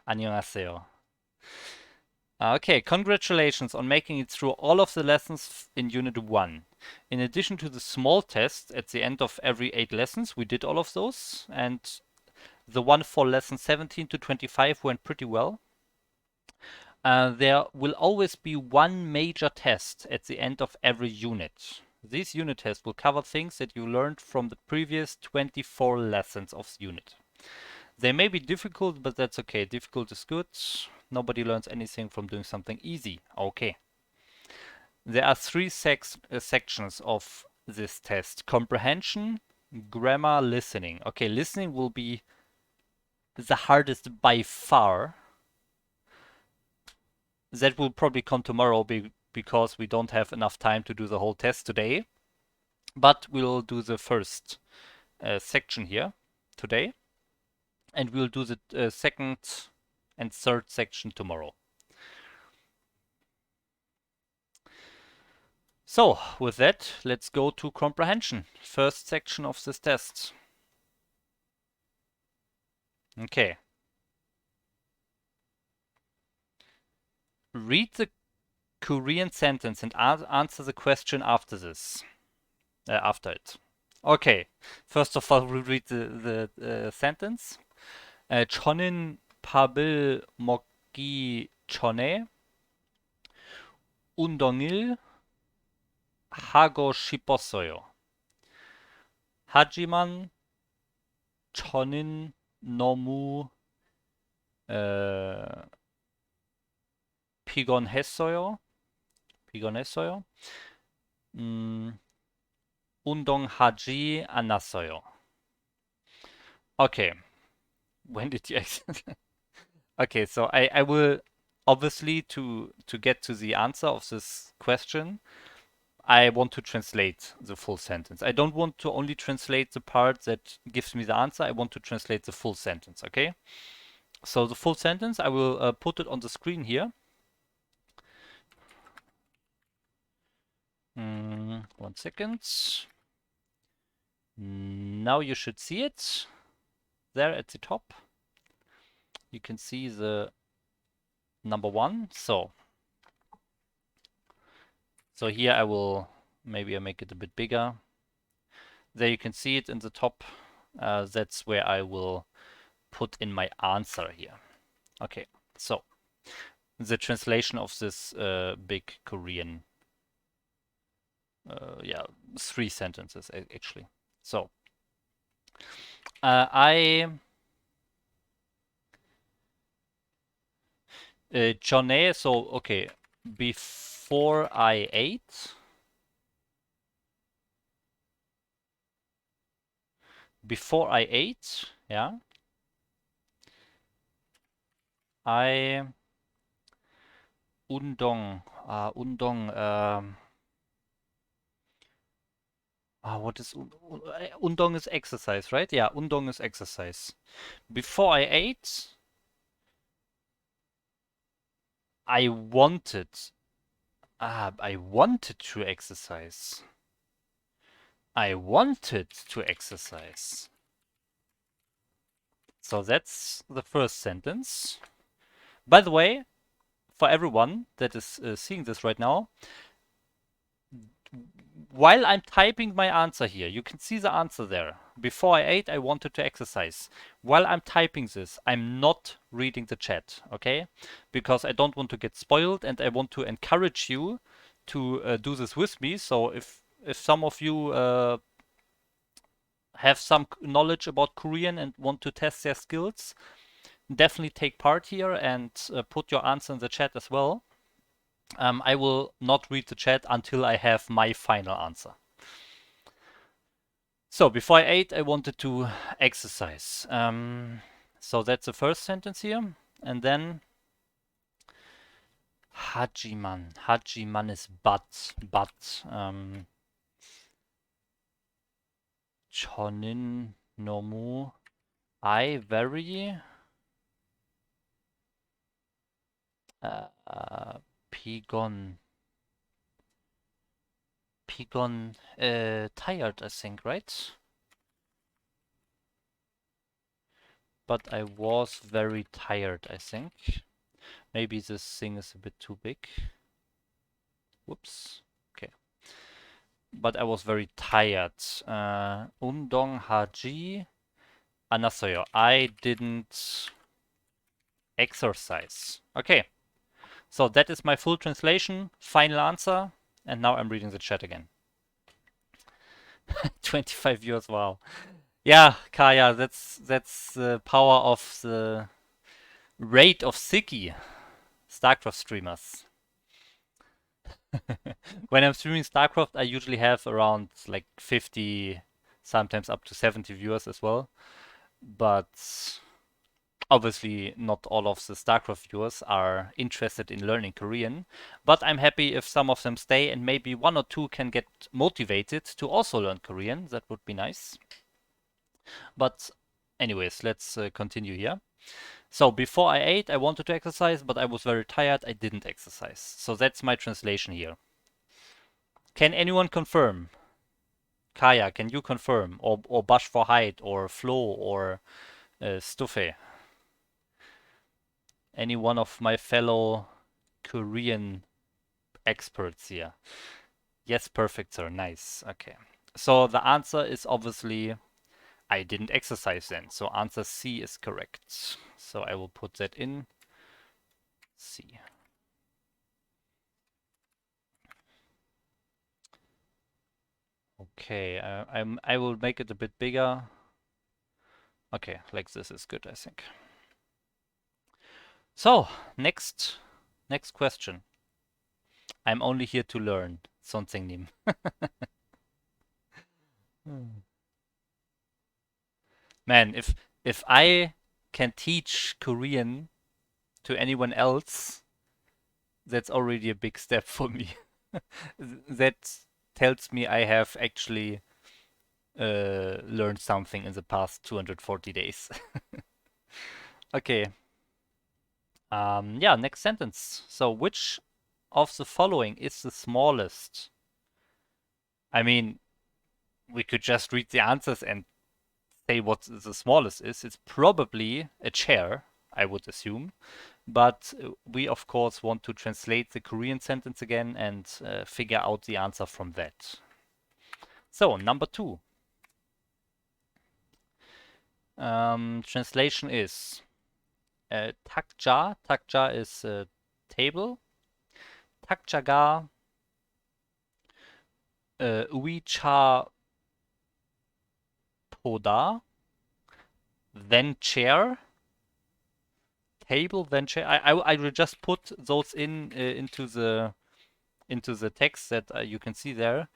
안녕하세요. Okay, congratulations on making it through all of the lessons in Unit 1. In addition to the small test at the end of every 8 lessons, we did all of those, and the one for lesson 17 to 25 went pretty well. There will always be one major test at the end of every unit. This unit test will cover things that you learned from the previous 24 lessons of the unit. They may be difficult, but that's okay. Difficult is good. Nobody learns anything from doing something easy. Okay. There are three sections of this test: comprehension, grammar, listening. Okay, listening will be the hardest by far. That will probably come tomorrow because we don't have enough time to do the whole test today. But we'll do the first section here today. And we'll do the second and third section tomorrow. So, with that, let's go to comprehension. First section of this test. Okay. Read the Korean sentence and answer the question after this. After it. Okay. First of all, we'll read the sentence. 저는 밥을 먹기 전에 운동을 하고 싶었어요. 하지만 저는 너무 피곤했어요. 운동하지 않았어요. Okay. When did you exit? Okay, so I will obviously to get to the answer of this question, I want to translate the full sentence. I don't want to only translate the part that gives me the answer. I want to translate the full sentence, okay? So the full sentence, I will put it on the screen here. 1 second. Now you should see it there at the top. You can see the number 1. So here I will, maybe I make it a bit bigger. There you can see it in the top. That's where I will put in my answer here. Okay, so the translation of this big Korean, 3 sentences actually. So I Johnny, so okay, before I ate, yeah, I undong, what is undong is exercise, right? Yeah, undong is exercise. Before I ate, I wanted, I wanted to exercise. I wanted to exercise. So that's the first sentence. By the way, for everyone that is seeing this right now, while I'm typing my answer here, you can see the answer there. Before I ate, I wanted to exercise. While I'm typing this, I'm not reading the chat, okay? Because I don't want to get spoiled and I want to encourage you to do this with me. So if some of you have some knowledge about Korean and want to test their skills, definitely take part here and put your answer in the chat as well. I will not read the chat until I have my final answer. So before I ate, I wanted to exercise. So that's the first sentence here. And then Hajiman. Hajiman is but. But. Chonin nomu. I very pigon. Pigon tired, I think, right? But I was very tired, I think. Maybe this thing is a bit too big. Whoops. Okay. But I was very tired. Undong haji anasoyo. I didn't exercise. Okay. So that is my full translation, final answer. And now I'm reading the chat again. 25 years, wow. Yeah, Kaya, that's the power of the rate of Siki, StarCraft streamers. When I'm streaming StarCraft, I usually have around like 50, sometimes up to 70 viewers as well. But obviously, not all of the StarCraft viewers are interested in learning Korean. But I'm happy if some of them stay and maybe one or two can get motivated to also learn Korean. That would be nice. But anyways, let's continue here. So before I ate, I wanted to exercise, but I was very tired. I didn't exercise. So that's my translation here. Can anyone confirm? Kaya, can you confirm? Or Bash for Height, or Flo, or Stufe? Any one of my fellow Korean experts here? Yes, perfect, sir. Nice. Okay. So the answer is obviously I didn't exercise then. So answer C is correct. So I will put that in C. Okay, I will make it a bit bigger. Okay, like this is good, I think. So, next question. I'm only here to learn. 선생님. Man, if I can teach Korean to anyone else, that's already a big step for me. That tells me I have actually learned something in the past 240 days. Okay. Yeah, next sentence. So, which of the following is the smallest? I mean, we could just read the answers and say what the smallest is. It's probably a chair, I would assume. But we, of course, want to translate the Korean sentence again and figure out the answer from that. So, number 2. Translation is takja. Takja is table. takjaga 우이차 보다 then chair, table, then chair. I will just put those into the text that you can see there.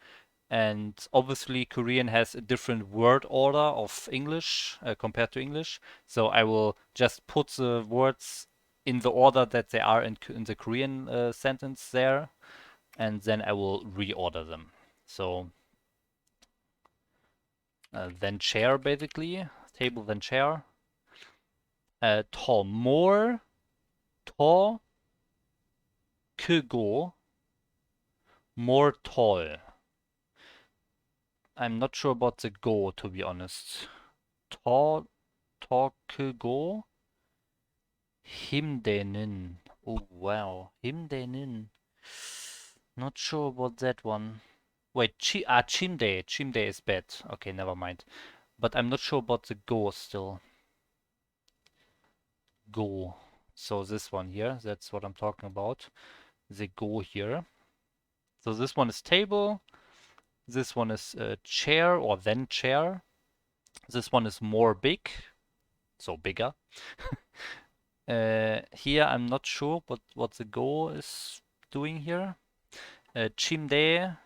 And obviously, Korean has a different word order of English compared to English. So I will just put the words in the order that they are in the Korean sentence there, and then I will reorder them. So then chair, basically. Table, then chair. Tall, more, tall, 크고, more tall. I'm not sure about the go, to be honest. tall, tall, 크고, 힘대는. Oh, wow. 힘대는. Not sure about that one. Wait, 침대. 침대 is bed. Okay, never mind. But I'm not sure about the go still. Go. So this one here, that's what I'm talking about. The go here. So this one is table. This one is chair or then chair. This one is more big, so bigger. Here I'm not sure what the go is doing here. 침대.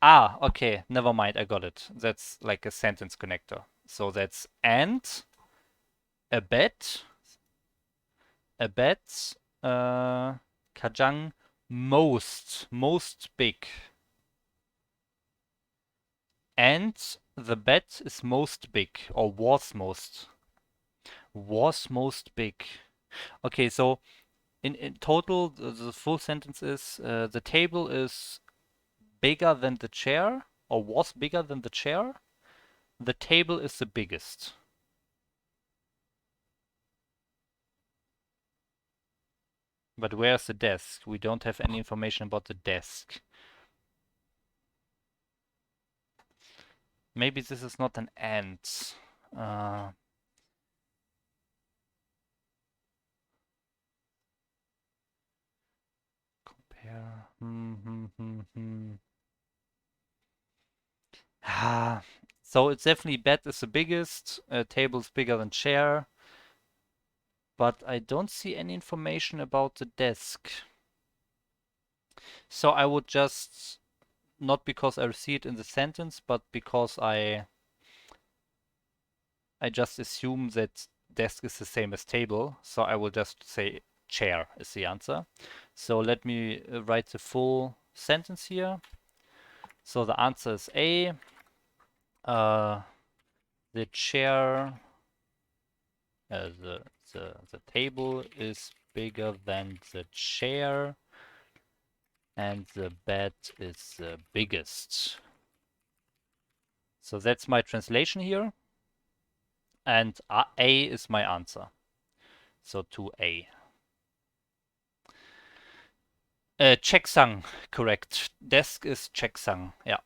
Ah, okay, never mind, I got it. That's like a sentence connector. So that's and a bed, 가장 most big. And the bed is most big or was most big. Okay, so in total, the full sentence is the table is bigger than the chair or was bigger than the chair. The table is the biggest. But where's the desk? We don't have any information about the desk. Maybe this is not an and. Compare. So it's definitely bed is the biggest. Table's bigger than chair. But I don't see any information about the desk. So I would just, not because I see it in the sentence, but because I just assume that desk is the same as table. So I will just say chair is the answer. So let me write the full sentence here. So the answer is A. The chair, the table is bigger than the chair, and the bed is the biggest. So that's my translation here, and A is my answer. So 2A. 책상, correct. Desk is 책상, yeah.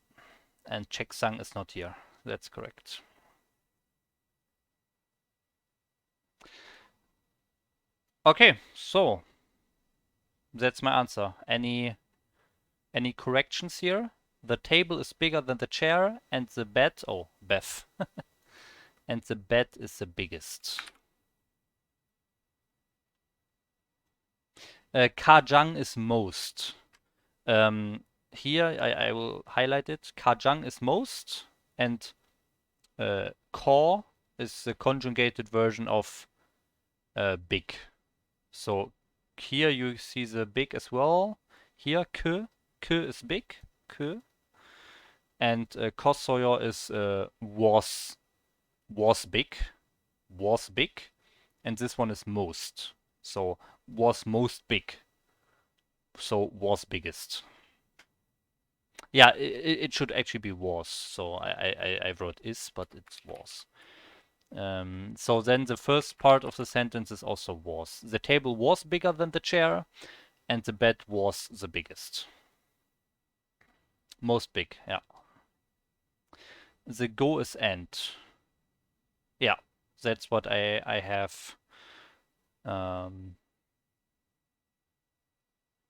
And 책상 is not here. That's correct. Okay, so that's my answer. Any corrections here? The table is bigger than the chair, and the bed, oh, Beth, and the bed is the biggest. 가장 is most. Here I will highlight it. 가장 is most, and core is the conjugated version of big. So here you see the big as well. Here k is big, k, and kosoyo is was big, and this one is most. So was most big. So was biggest. Yeah, it should actually be was. So I wrote is, but it's was. So then the first part of the sentence is also was. The table was bigger than the chair, and the bed was the biggest. Most big, yeah. The go is end. Yeah, that's what I have.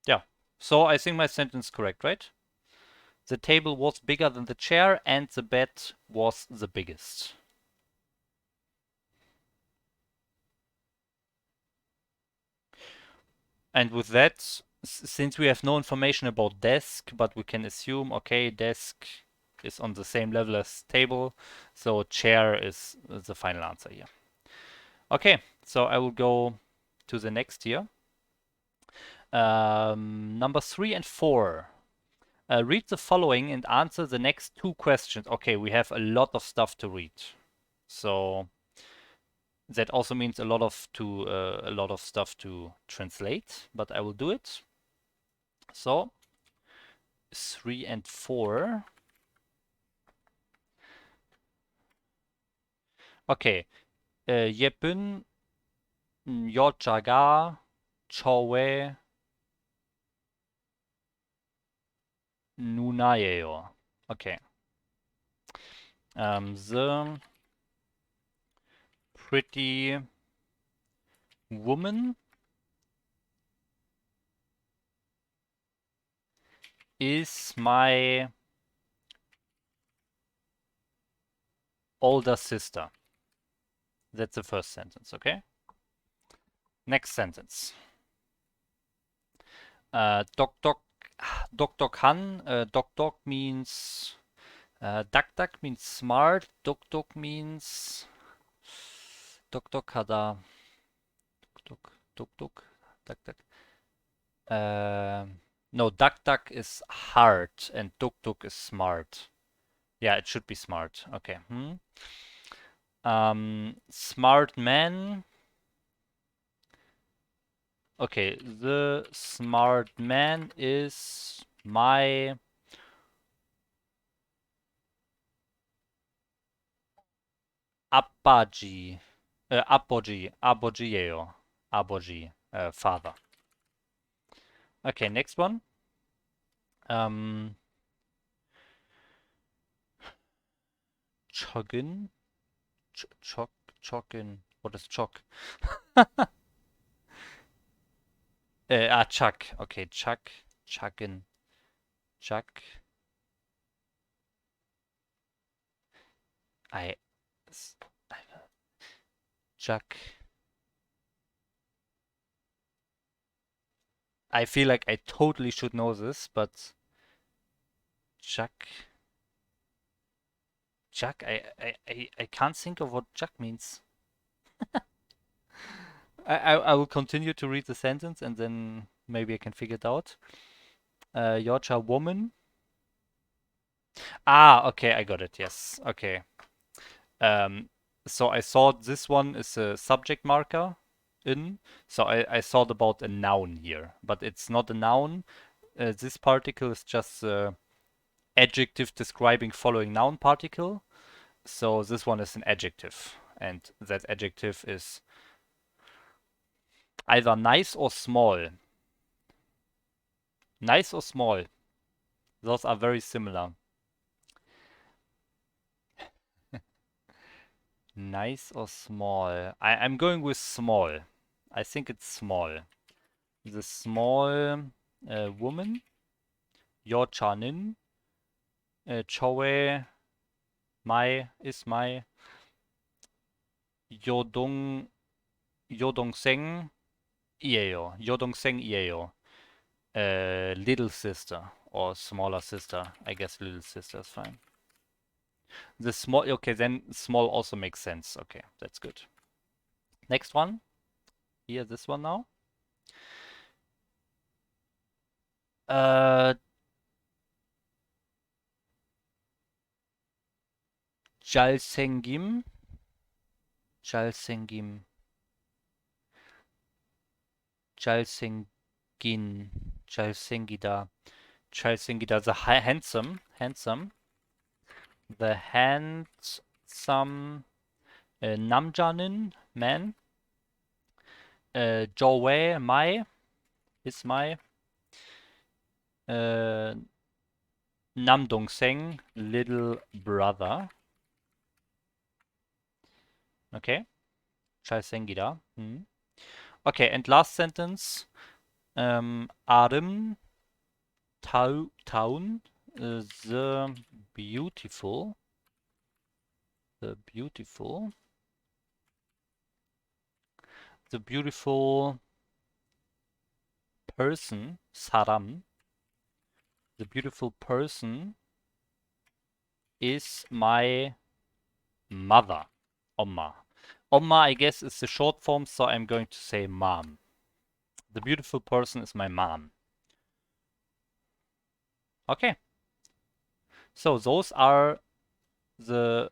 Yeah, so I think my sentence is correct, right? The table was bigger than the chair, and the bed was the biggest. And with that, since we have no information about desk, but we can assume, okay, desk is on the same level as table, so chair is the final answer here. Okay, so I will go to the next here. Number 3 and 4. Read the following and answer the next 2 questions. Okay, we have a lot of stuff to read. So that also means a lot of stuff to translate, but I will do it. So 3 and 4. Okay. Yepun Yojaga Chowe Nunaeo. Okay. The pretty woman is my older sister. That's the first sentence, okay? Next sentence. Dok Dok Dok Dok Han. Dok Dok means Dak Dak means smart. Dok Dok means Dok Dok Hada. Dok Dok Dok Dak Dak. No, Duck Duck is hard and Duk Duk is smart. Yeah, it should be smart. Okay. Smart man. Okay, the smart man is my Abaji. Aboji, father. Okay, next one. Choggin. Choggin. What is chog? Chuck. Okay, Chuck. Chuggin. Chuck. I. Chuck. I feel like I totally should know this, but Chuck. Chuck. I can't think of what Chuck means. I will continue to read the sentence and then maybe I can figure it out. Yorkshire woman. Ah, okay, I got it. Yes. Okay. Um, so I thought this one is a subject marker in. So I thought about a noun here, but it's not a noun. This particle is just the adjective describing following noun particle. So this one is an adjective, and that adjective is either nice or small. Nice or small. Those are very similar. Nice or small? I'm going with small. I think it's small. The small woman, Yochanin, Chowe, Mai is my Yodong Yodong Seng Ieo. Yodong Seng Ieo. Little sister or smaller sister. I guess little sister is fine. The small, okay, then small also makes sense. Okay, that's good. Next one. Here, this one now. Uh, Jalsengim. Jalsengim. Jalsengin. Jalsengida. Jalsengida. The handsome. Handsome. The handsome Namjanin man. Joe Mai is my Namdong Seng little brother. Okay. Jalsengida. Okay, and last sentence. Arim Town, the beautiful, the beautiful, the beautiful person, 사람, the beautiful person is my mother, 엄마. 엄마, I guess, is the short form, so I'm going to say mom. The beautiful person is my mom. Okay. So those are the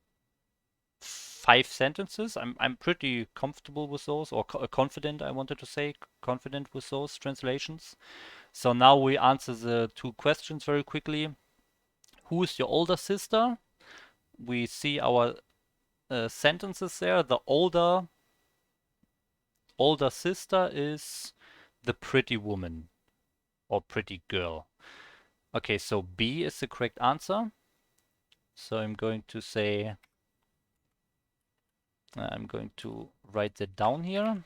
5 sentences. I'm pretty comfortable with those, or confident, I wanted to say, confident with those translations. So now we answer the 2 questions very quickly. Who is your older sister? We see our sentences there. The older sister is the pretty woman or pretty girl. Okay, so B is the correct answer. So I'm going to say, I'm going to write that down here.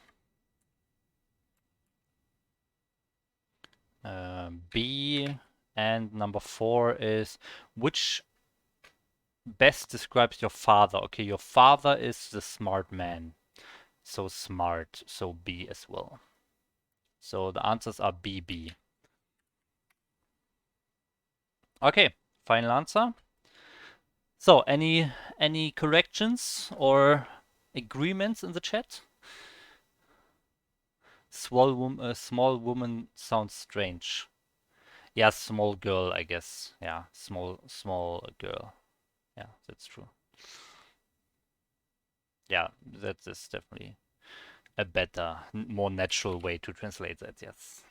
B, and number 4 is which best describes your father? Okay, your father is the smart man. So smart, so B as well. So the answers are B, B. Okay, final answer. So any corrections or agreements in the chat? Small woman sounds strange. Yeah, small girl, I guess. Yeah, small girl. Yeah, that's true. Yeah, that is definitely a better, more natural way to translate that. Yes.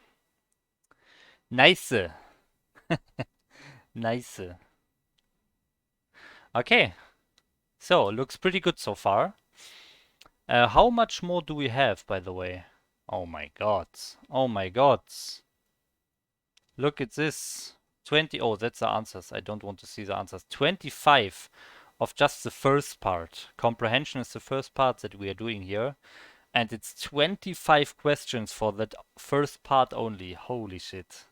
Nice. Nice. Okay. So, looks pretty good so far. How much more do we have, by the way? Oh my god. Oh my god. Look at this. 20. Oh, that's the answers. I don't want to see the answers. 25 of just the first part. Comprehension is the first part that we are doing here. And it's 25 questions for that first part only. Holy shit.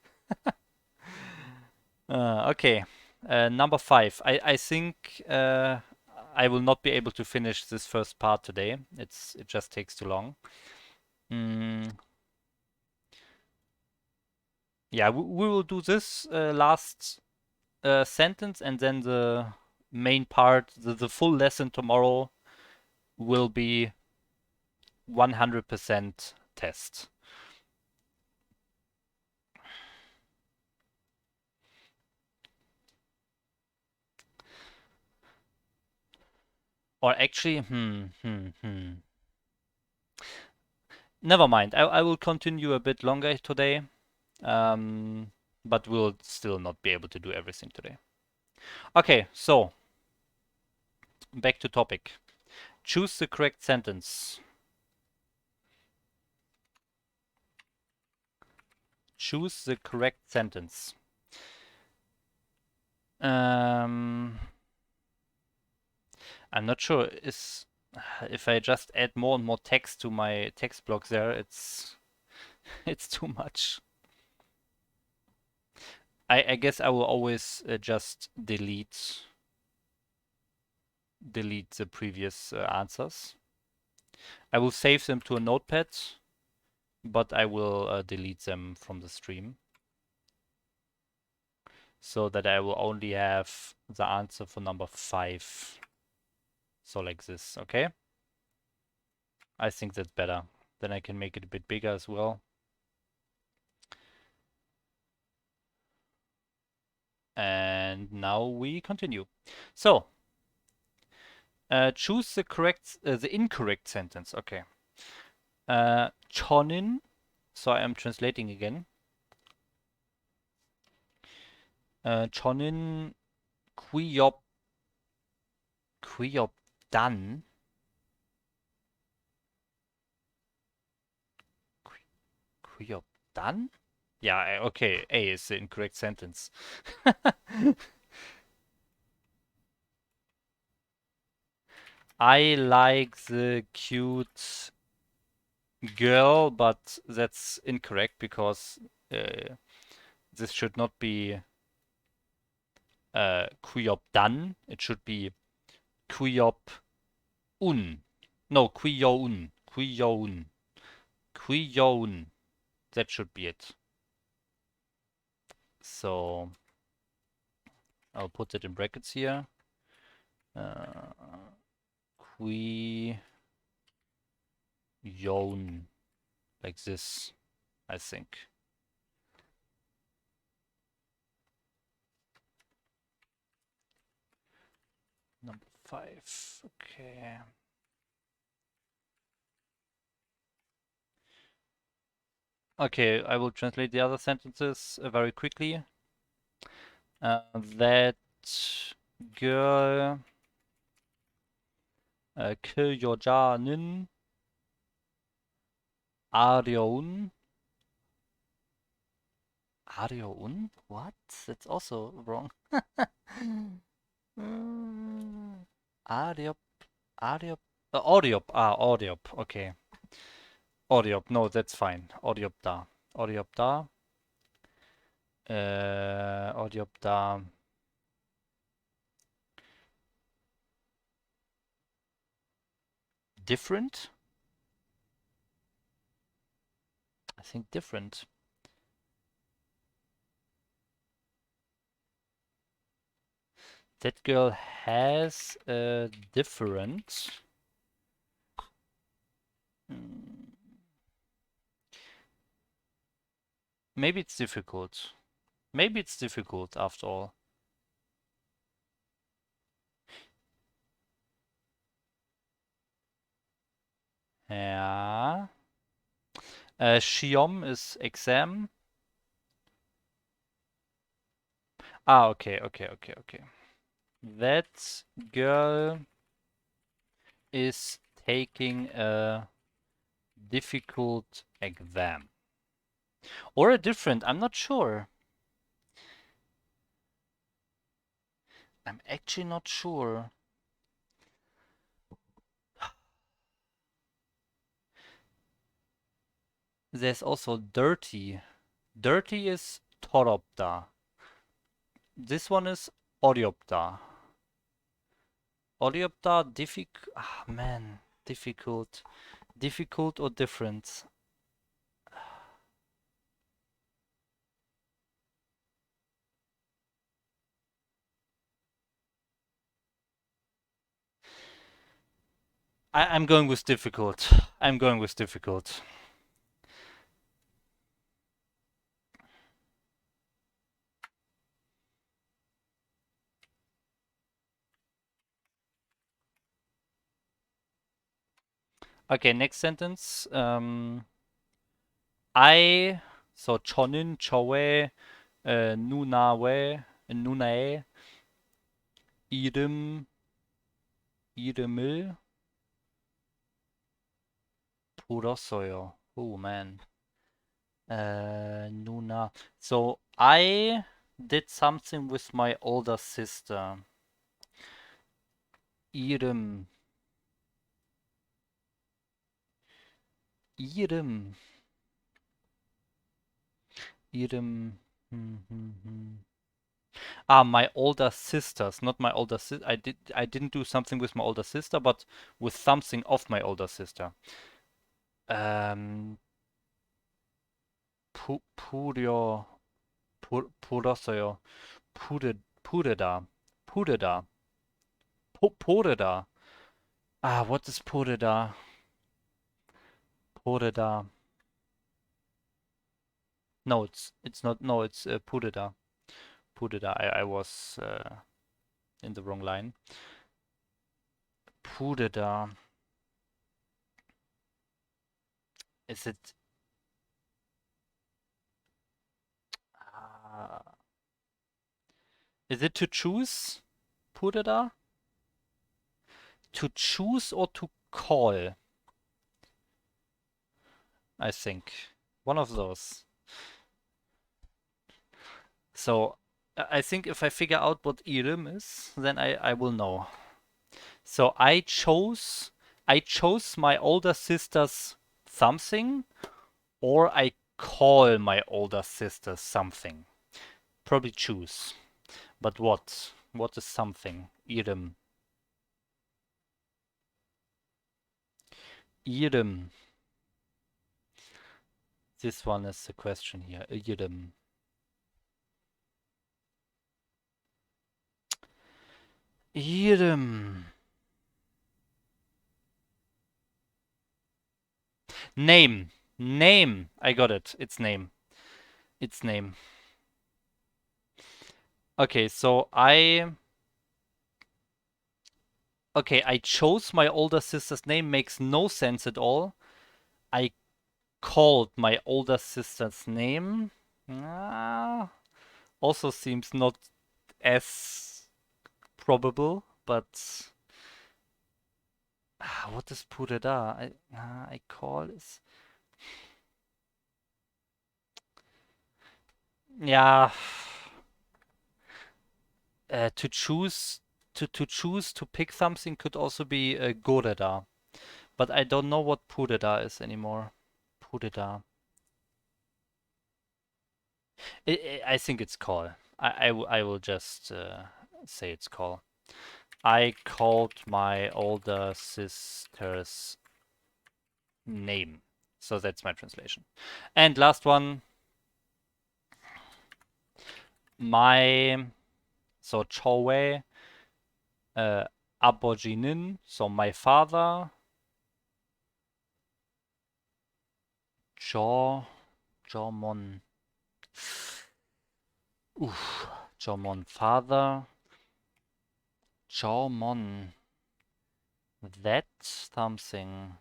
Okay. Number 5. I think I will not be able to finish this first part today. It just takes too long. Yeah, we will do this last sentence, and then the main part, the full lesson tomorrow will be 100% test. Or actually, never mind. I will continue a bit longer today, but we'll still not be able to do everything today. Okay, so back to topic. Choose the correct sentence. Choose the correct sentence. I'm not sure if I just add more and more text to my text block there, it's too much. I guess I will always just delete the previous answers. I will save them to a notepad, but I will delete them from the stream so that I will only have the answer for number 5. So like this, okay? I think that's better. Then I can make it a bit bigger as well. And now we continue. So, choose the incorrect sentence. Okay. 저는, so I am translating again. 저는 귀엽단, 귀엽단? Yeah, okay. A is the incorrect sentence. I like the cute girl, but that's incorrect because this should not be 귀엽단. It should be 귀엽운. No, 귀여운. 귀여운. 귀여운. That should be it. So I'll put it in brackets here. Qui yon, like this, I think. Number 5. Okay. Okay, I will translate the other sentences very quickly. That girl 여자는 어려운 어려운? What? That's also wrong. 어렵 어렵 어렵. Okay. 어렵. No, that's fine. 어렵다. 어렵다. 어렵다. Different? I think different. That girl has a different. Maybe it's difficult. Maybe it's difficult after all. Ja. Shiom is exam. Okay. That girl is taking a difficult exam. Or a different, I'm not sure. I'm actually not sure. There's also dirty. Dirty is toropta. This one is Oryopta. Oryopta, man, difficult. Difficult or different? I'm going with difficult. I'm going with difficult. Okay, next sentence. So 저는 저의 누나의 이름을 불었어요. Oh man. 누나. So I did something with my older sister. 이름. 이름. 이름. My older sisters, not my older sister. I didn't do something with my older sister, but with something of my older sister. 불었어요. 부르다. 부르다. 포르다. What is 포르다? 포르다. No, it's not. No, it's Pureda. Pureda. I was in the wrong line. Pureda. Is it? Uh, is it to choose? Pureda? To choose or to call? I think one of those. So I think if I figure out what Irim is, then I will know. So I chose my older sister's something, or I call my older sister something. Probably choose. But what? What is something? Irim. Irim. This one is the question here. Irim. Jedem. Name. Name. I got it. It's name. It's name. Okay, so I chose my older sister's name. Makes no sense at all. I called my older sister's name. Ah, also seems not as probable, but what is Pureda? I call is yeah. To choose to pick something could also be Goreda, but I don't know what Pureda is anymore. Pureda. I think it's call. I will just say it's call. I called my older sister's name. So that's my translation. And last one, so Chowe, Aborigine, so my father, Jomon. Jomon father, Jomon. That's something.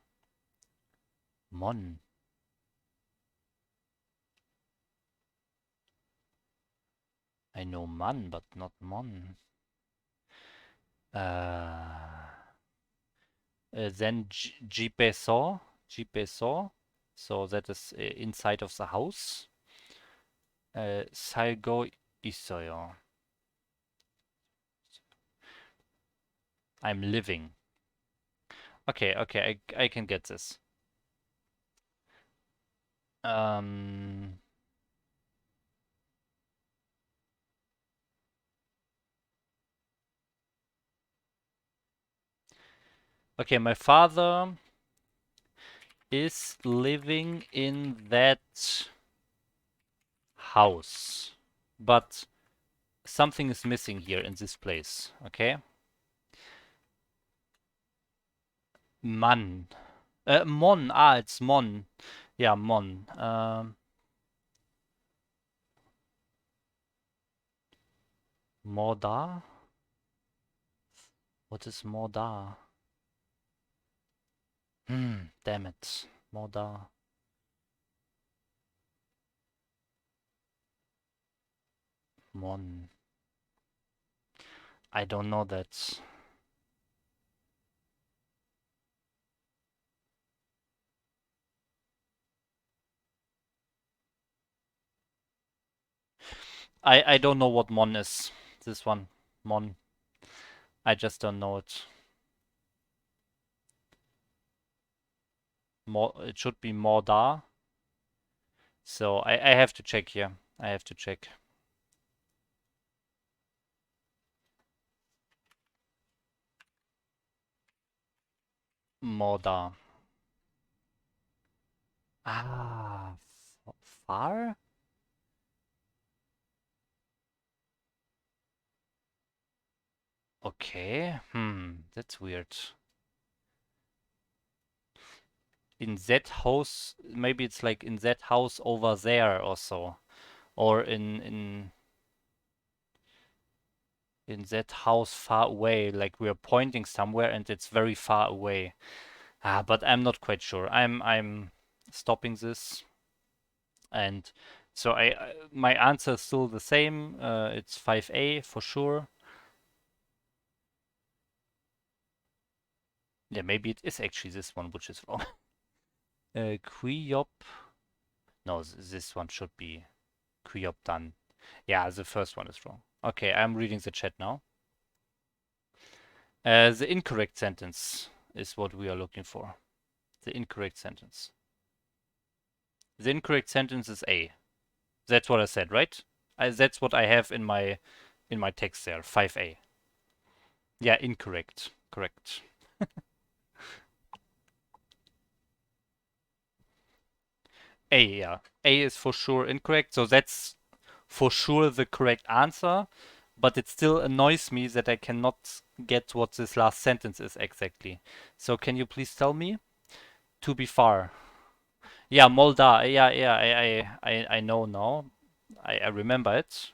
Mon. I know man, but not mon. Then Jipeso. Jipeso. So that is inside of the house. Salgo isoyo. I'm living. Okay, I can get this. Um, okay, my father is living in that house, but something is missing here in this place, okay? Mann. Mon. It's Mon. Yeah, Mon. Morda? What is Morda? Damn it. Morda. Mon. I don't know that. I don't know what Mon is. This one. Mon. I just don't know it. It should be Morda. So I have to check here. I have to check. Morda. Ah, far? Okay. That's weird. In that house, maybe it's like in that house over there or so, or in that house far away, like we're pointing somewhere and it's very far away. But I'm not quite sure. I'm stopping this, and so my answer is still the same. It's 5A for sure. Yeah, maybe it is actually this one which is wrong. Quiop. No, this one should be Quioptan. Yeah, the first one is wrong. Okay, I'm reading the chat now. The incorrect sentence is what we are looking for. The incorrect sentence. The incorrect sentence is A. That's what I said, right? That's what I have in my text there. 5A. Yeah, incorrect. Correct. A, yeah. A is for sure incorrect. So that's for sure the correct answer. but it still annoys me that I cannot get what this last sentence is exactly. So can you please tell me? To be far. Yeah, Molda. Yeah, yeah, I know now. I remember it.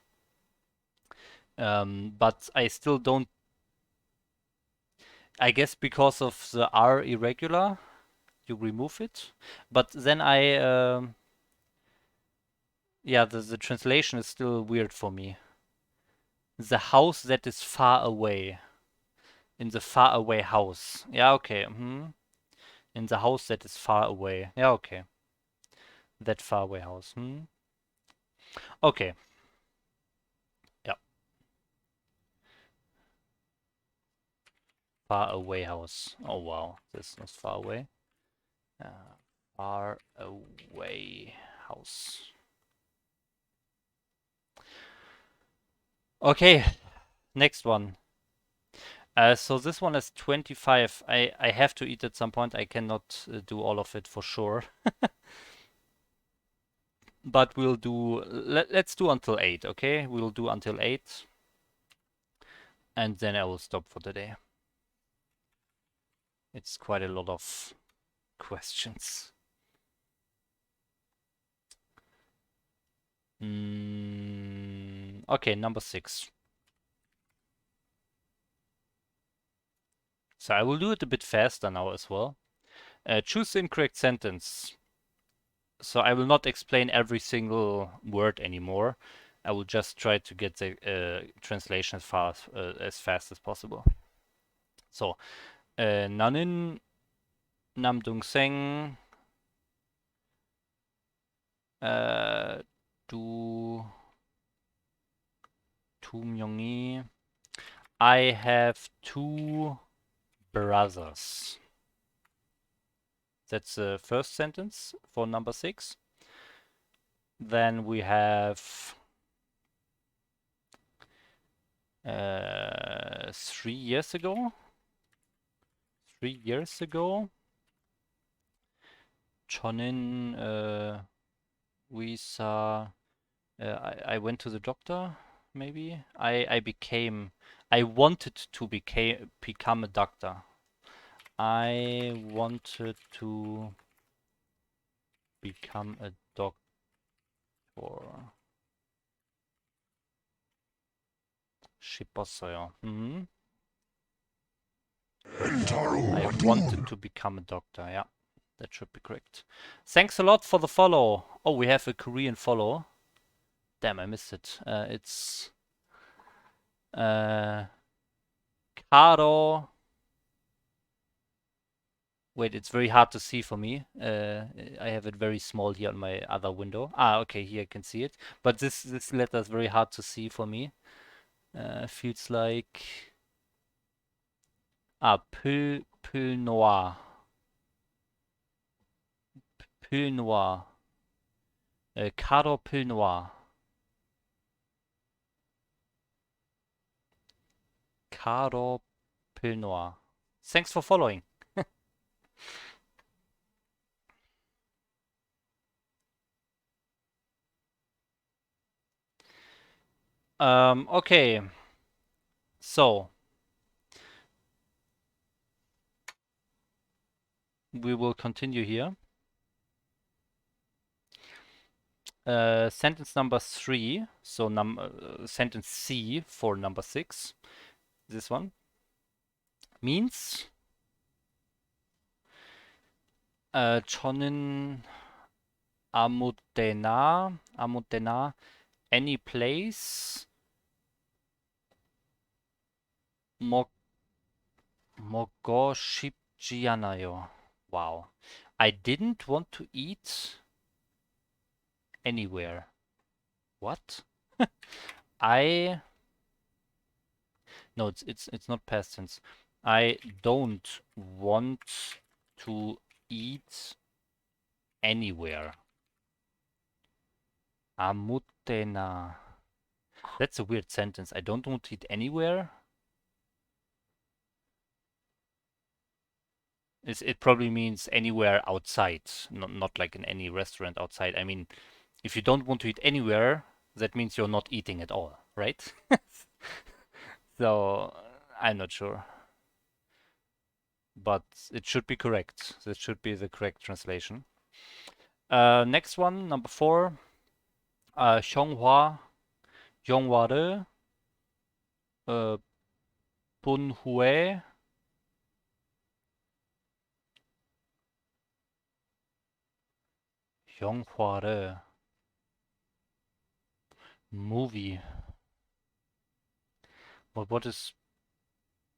But I still don't. I guess because of the R irregular, you remove it. But then yeah, the translation is still weird for me. The house that is far away. In the far away house. Yeah, okay. In the house that is far away. Yeah, okay. That far away house. Okay. Yeah. Far away house. Oh wow, this was far away. Uh, Far away house. Okay, next one. So this one is 25. I have to eat at some point. I cannot do all of it for sure. But we'll do, let's do until 8, okay? We'll do until 8. And then I will stop for the day. It's quite a lot of questions. Okay, number 6. So I will do it a bit faster now as well. Choose the incorrect sentence. So I will not explain every single word anymore. I will just try to get the translation as fast as possible. So, 나는 남동생 두 명이 I have 2 brothers. That's the first sentence for number 6. Then we have 3 years ago. 3 years ago. 저는 I went to the doctor. Maybe I wanted to become a doctor. I wanted to become a doctor. 싶었어요. I wanted to become a doctor. Yeah, that should be correct. Thanks a lot for the follow. Oh, we have a Korean follow. Damn, I missed it. It's Karo. Wait, it's very hard to see for me. I have it very small here on my other window. Okay, here I can see it. But this letter is very hard to see for me. Feels like Pull Noir. Pull Noir. Caro Pull Noir. Caro Pull Noir. Thanks for following. Okay. So we will continue here. Sentence number 3. So sentence C for number 6. This one means 저는 아무 때나 any place 먹고 싶지 않아요. Wow. I didn't want to eat anywhere. What? No, it's not past tense. I don't want to eat anywhere. 아무 때나. That's a weird sentence. I don't want to eat anywhere. It probably means anywhere outside, not like in any restaurant outside. I mean, if you don't want to eat anywhere, that means you're not eating at all. right? So I'm not sure, but it should be correct. That should be the correct translation. Next one, number 4. Hyonghwa, Yonghwa를 어, 본 후에 영화를 movie. What is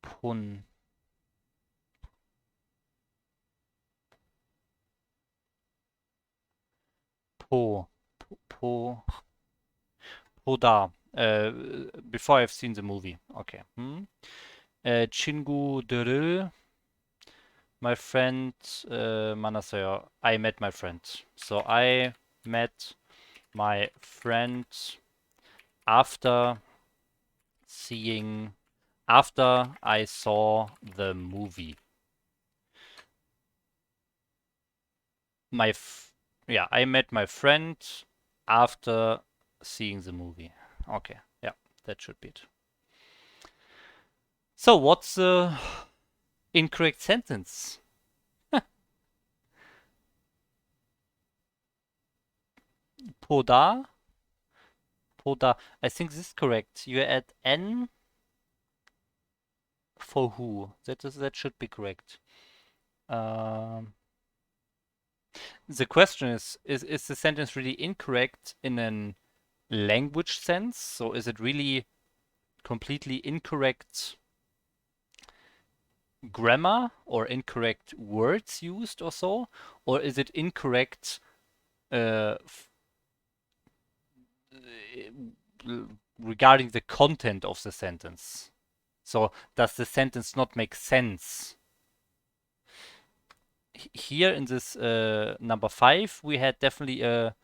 본? Po. Po. 보다. Before I've seen the movie. Okay. 친구들을 my friend 만났어요. I met my friend. So I met my friend after seeing after I saw the movie. My yeah, I met my friend after seeing the movie. Okay, yeah, that should be it. So what's the incorrect sentence? 보다, 보다. I think this is correct. You add n for who. That should be correct. Um, the question is the sentence really incorrect in an language sense? So is it really completely incorrect grammar or incorrect words used or so? Or is it incorrect uh, regarding the content of the sentence? So does the sentence not make sense? Here in this number 5, we had definitely a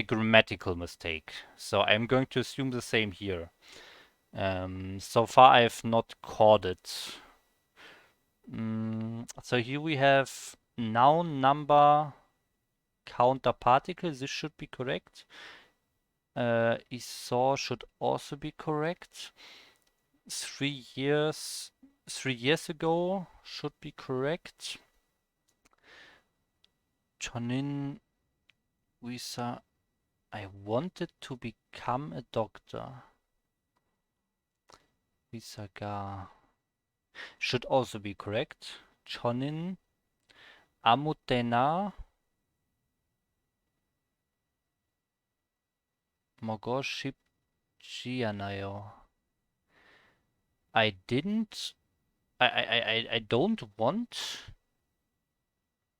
grammatical mistake. So I'm going to assume the same here. So far, I've not caught it. So here we have noun, number, counter particle. This should be correct. I saw should also be correct. 3 years ago should be correct. 저는 I wanted to become a doctor. 의사가 should also be correct. 저는 아무 때나 먹고 싶지 않아요. I didn't. I don't want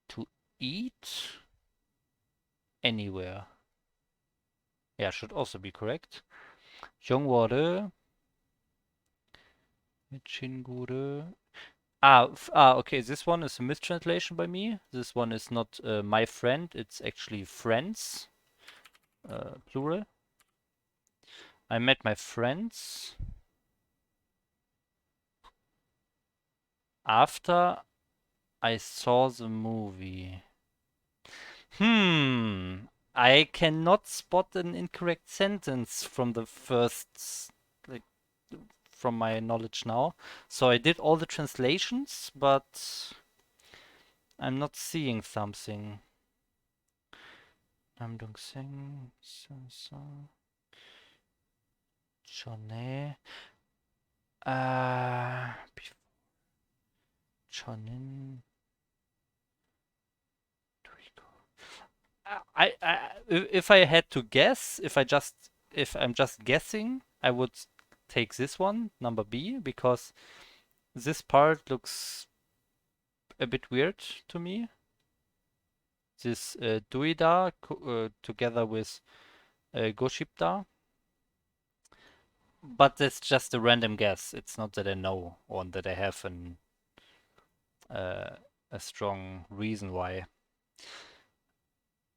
to eat anywhere. Yeah, should also be correct. 영어를 친구를 okay. This one is a mistranslation by me. This one is not my friend. It's actually friends, plural. I met my friends after I saw the movie. I cannot spot an incorrect sentence from the first, like, from my knowledge now. So I did all the translations, but I'm not seeing something. 남동생, 전에, 저는, if I had to guess, if I'm just guessing, I would take this one, number B, because this part looks a bit weird to me. This Duida together with Goshipta. But that's just a random guess. It's not that I know or that I have a strong reason why.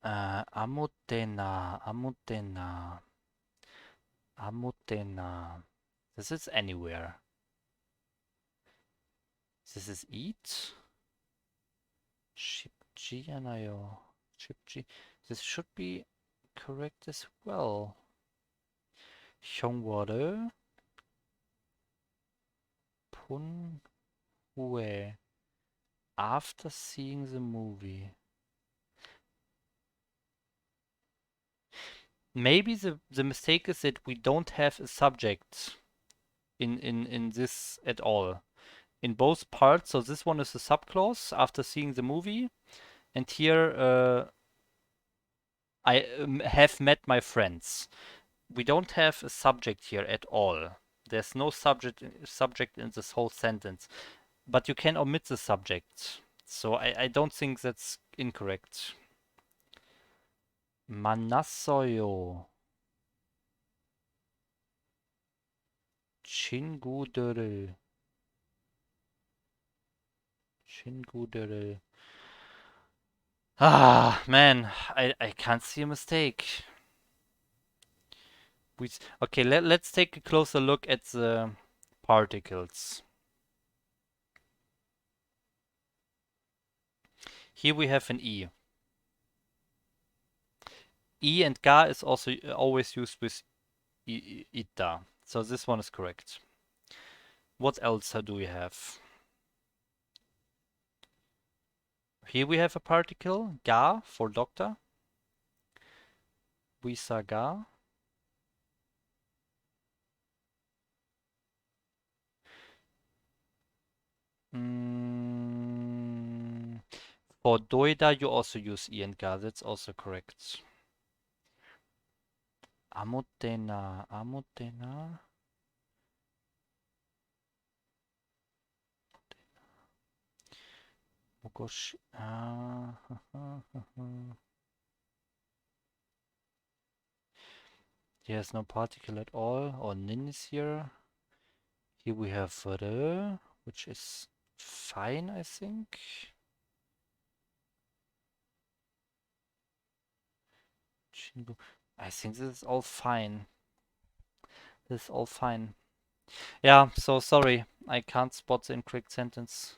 아무 때나, 아무 때나, 아무 때나. This is anywhere. This is eat. 쉽지 않아요. 쉽지. This should be correct as well. Hyungwore Pun Hue. After seeing the movie. Maybe the mistake is that we don't have a subject in this at all. In both parts, so this one is a subclause after seeing the movie, and here I have met my friends. We don't have a subject here at all. There's no subject in this whole sentence, but you can omit the subject. So I don't think that's incorrect. 만났어요. 친구들을. 친구들을. Ah, man, I can't see a mistake. Okay, let's take a closer look at the particles. Here we have an E. E and ga is also always used with ita. So this one is correct. What else do we have? Here we have a particle, ga for doctor. Wisaga. For doida, you also use e and ga. That's also correct. Amotena. Amotena. Mogoshi. There's no particle at all, or nin is here. Here we have re, which is fine, I think. I think this is all fine. This is all fine. Yeah, so sorry, I can't spot the incorrect sentence.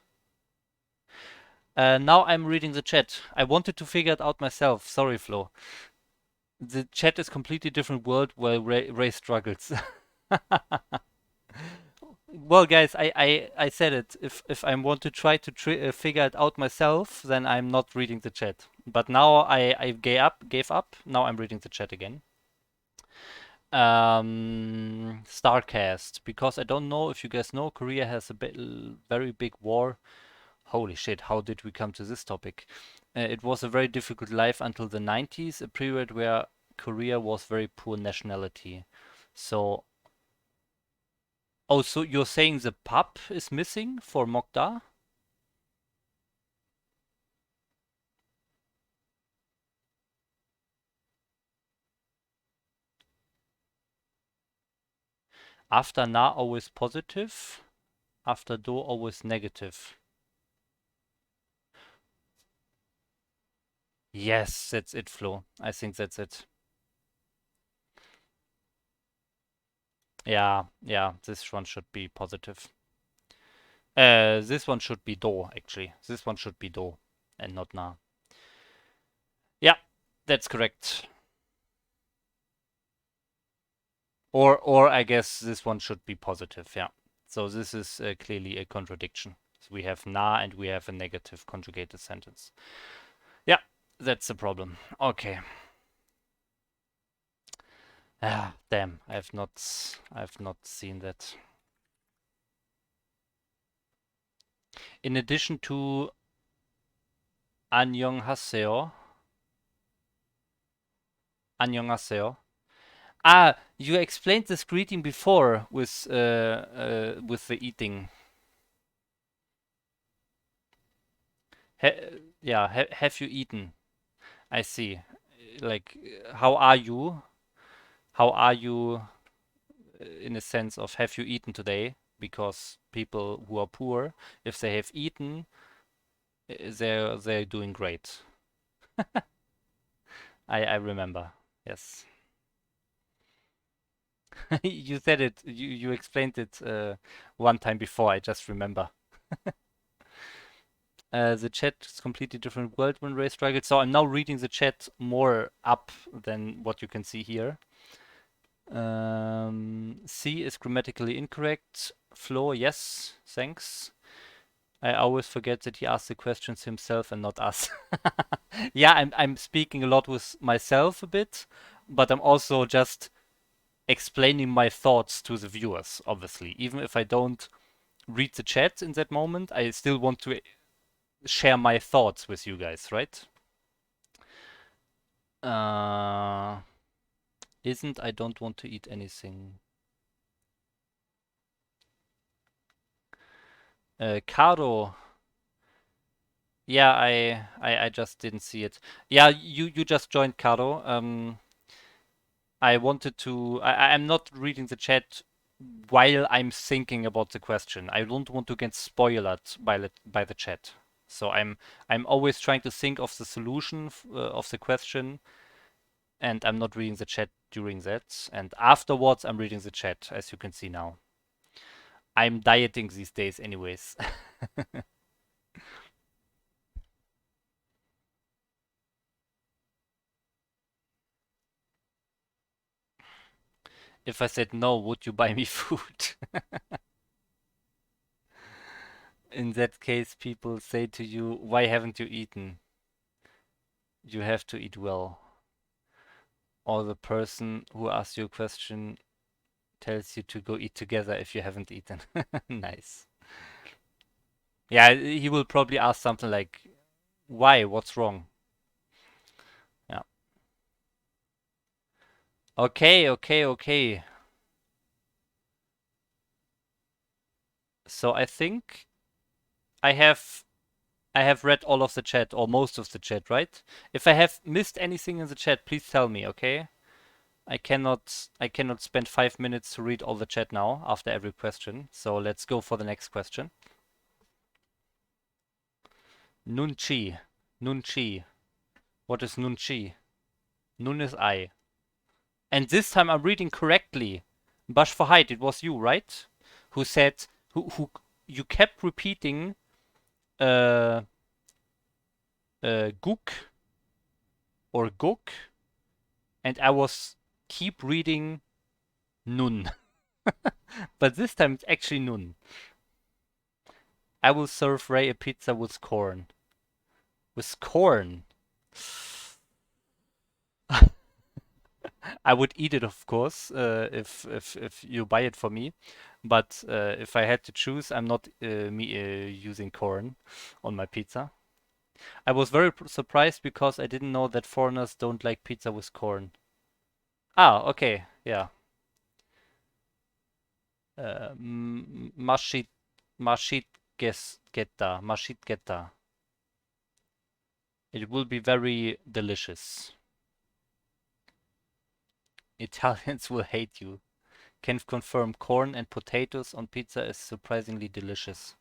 Now I'm reading the chat. I wanted to figure it out myself. Sorry, Flo. The chat is completely different world where Ray struggles. Well, guys, I said it. If I want to try to figure it out myself, then I'm not reading the chat. But now I gave up. Now I'm reading the chat again. Starcast, because I don't know if you guys know, Korea has a very big war. Holy shit! How did we come to this topic? It was a very difficult life until the 90s, a period where Korea was very poor nationality. So oh, so you're saying the pub is missing for Mokda? After na always positive, after do always negative. Yes, that's it, Flo. I think that's it. Yeah, yeah, this one should be positive. This one should be do, actually. This one should be do and not na. Yeah, that's correct. Or I guess this one should be positive, yeah. So this is clearly a contradiction. So we have na and we have a negative conjugated sentence. Yeah, that's the problem. Okay. Ah, damn, I've not seen that. In addition to 안녕하세요. 안녕하세요. Ah, you explained this greeting before with the eating. Ha yeah, have you eaten? I see. Like, how are you? How are you in a sense of have you eaten today? Because people who are poor, if they have eaten, they're doing great. I remember. Yes. You said it. You explained it one time before. I just remember. The chat is completely different world when Ray struggled. So I'm now reading the chat more up than what you can see here. C is grammatically incorrect. Flo, yes, thanks. I always forget that he asked the questions himself and not us. Yeah, I'm speaking a lot with myself a bit, but I'm also just explaining my thoughts to the viewers, obviously. Even if I don't read the chat in that moment, I still want to share my thoughts with you guys, right? Uh, isn't I don't want to eat anything. Caro. Yeah, I just didn't see it. Yeah, you just joined, Caro. I wanted to. I'm not reading the chat while I'm thinking about the question. I don't want to get spoiled by the chat. So I'm always trying to think of the solution of the question, and I'm not reading the chat during that. And afterwards, I'm reading the chat, as you can see now. I'm dieting these days, anyways. If I said no, would you buy me food? In that case, people say to you, why haven't you eaten? You have to eat well. Or the person who asks you a question tells you to go eat together if you haven't eaten. Nice. Yeah, he will probably ask something like, why? What's wrong? Yeah. Okay, okay, okay. So I think I have I have read all of the chat or most of the chat, right? If I have missed anything in the chat, please tell me, okay? I cannot spend 5 minutes to read all the chat now after every question. So let's go for the next question. Nunchi. Nunchi. What is Nunchi? Nun is I. And this time I'm reading correctly. Bash for height, it was you, right? Who said who you kept repeating uh Guk or Guk, and I was keep reading Nun. But this time it's actually Nun. I will serve Ray a pizza with corn. With corn. I would eat it, of course, if you buy it for me. But if I had to choose, I'm not using corn on my pizza. I was very surprised because I didn't know that foreigners don't like pizza with corn. Ah, okay, yeah. Mashit, mashit geta. It will be very delicious. Italians will hate you. Can confirm corn and potatoes on pizza is surprisingly delicious.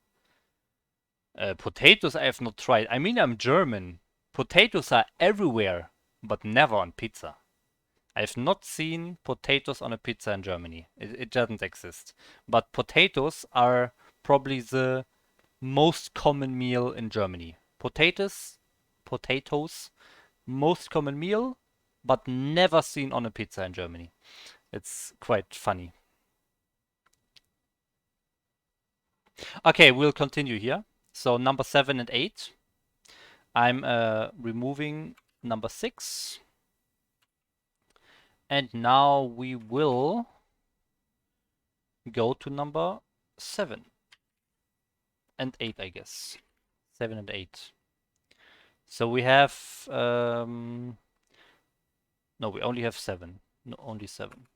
Potatoes I have not tried. I mean, I'm German. Potatoes are everywhere, but never on pizza. I've not seen potatoes on a pizza in Germany. It doesn't exist. But potatoes are probably the most common meal in Germany. Potatoes, most common meal, but never seen on a pizza in Germany. It's quite funny. Okay, we'll continue here. So number 7 and 8. I'm removing number 6. And now we will go to number 7 and 8, I guess. 7 and 8. So we have no, we only have 7. No, only 7.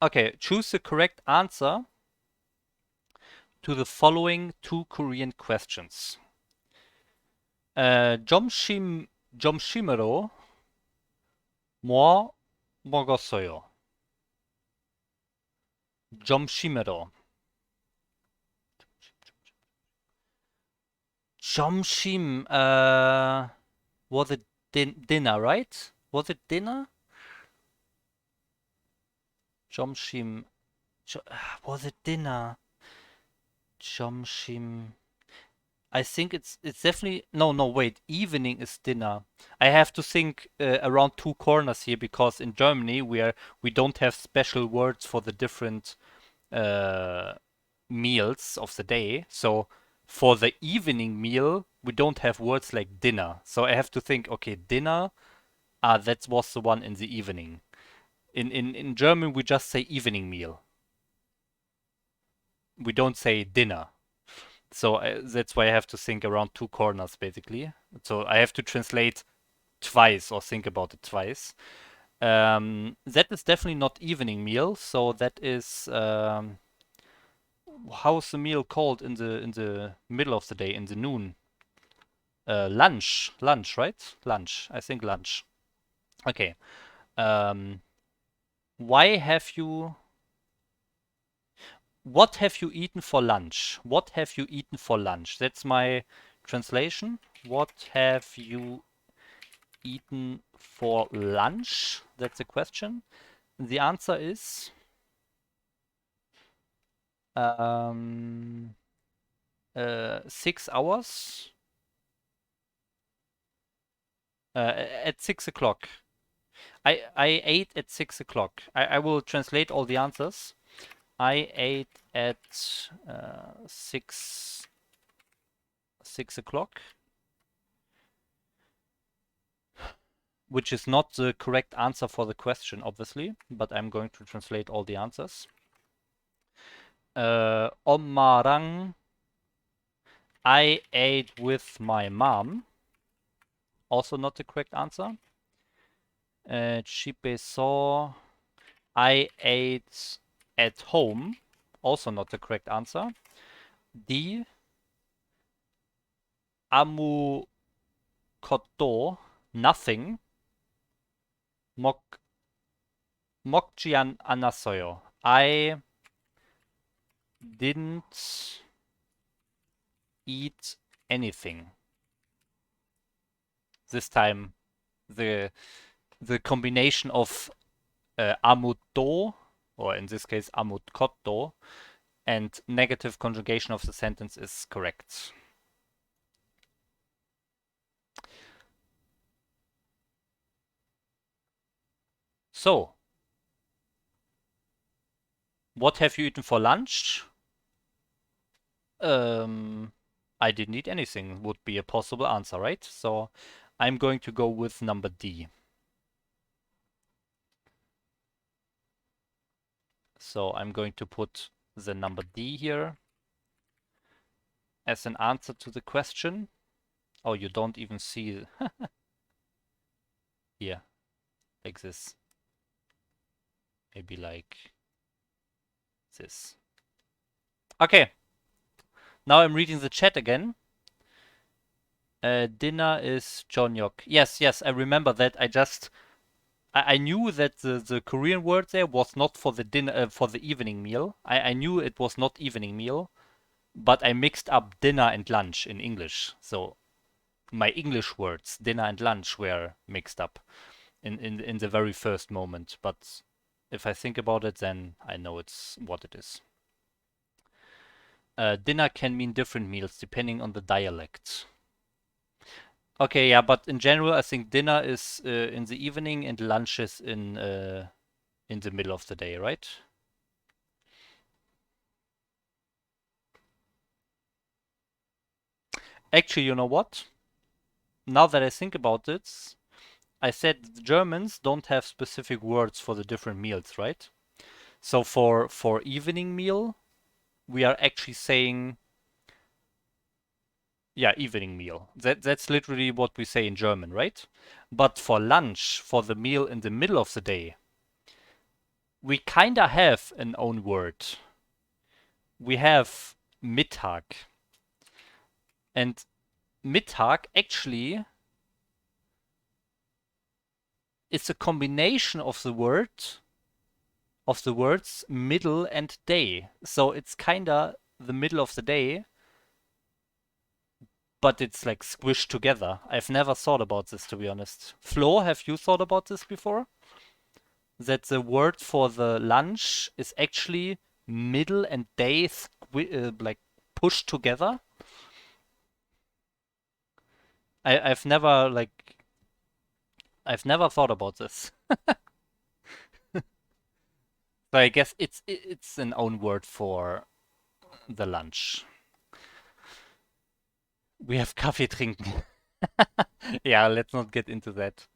Okay, choose the correct answer to the following 2 Korean questions. 점심으로 뭐 먹었어요? 점심으로. 점심, was it dinner, right? Was it dinner? 점심, was it dinner? 점심. I think it's definitely no wait, evening is dinner. I have to think around two corners here because in Germany we don't have special words for the different uh, meals of the day. So for the evening meal, we don't have words like dinner. So I have to think, okay, dinner, that was the one in the evening. In German, we just say evening meal. We don't say dinner. So that's why I have to think around two corners, basically. So I have to translate twice or think about it twice. That is definitely not evening meal. So that is how's the meal called in the middle of the day, in the noon? Lunch, right? Lunch. I think lunch. Okay. Um, why have you? What have you eaten for lunch? What have you eaten for lunch? That's my translation. What have you eaten for lunch? That's the question. The answer is um, 6 hours at 6 o'clock. I ate at 6 o'clock. I will translate all the answers. I ate at 6 o'clock, which is not the correct answer for the question, obviously, but I'm going to translate all the answers. Omarang, I ate with my mom. Also not the correct answer. Chipeso, I ate at home. Also not the correct answer. D, amu koto, nothing. Mok, mokjian anasoyo. I didn't eat anything. This time the the combination of amutto, or in this case amutkotto, and negative conjugation of the sentence is correct. So, what have you eaten for lunch? Um, I didn't eat anything would be a possible answer, right? So I'm going to go with number D. So I'm going to put the number D here as an answer to the question. Oh, you don't even see here, like this. Maybe like this. Okay, now I'm reading the chat again. Dinner is jonyok. Yes, yes, I remember that. I knew that the Korean word there was not for the dinner for the evening meal. I knew it was not evening meal, but I mixed up dinner and lunch in English. So my English words, dinner and lunch, were mixed up in the very first moment. But if I think about it, then I know it's what it is. Dinner can mean different meals depending on the dialect. Okay, yeah, but in general, I think dinner is in the evening and lunch is in the middle of the day, right? Actually, you know what? Now that I think about it, I said the Germans don't have specific words for the different meals, right? So for evening meal, we are actually saying yeah, evening meal. That's literally what we say in German, right? But for lunch, for the meal in the middle of the day, we kinda have an own word. We have Mittag. And Mittag actually is a combination of the words middle and day. So it's kinda the middle of the day, but it's like squished together. I've never thought about this, to be honest. Flo, have you thought about this before? That the word for the lunch is actually middle and day like pushed together? I've never I've never thought about this. So I guess it's an own word for the lunch. We have Kaffee trinken. Yeah, let's not get into that.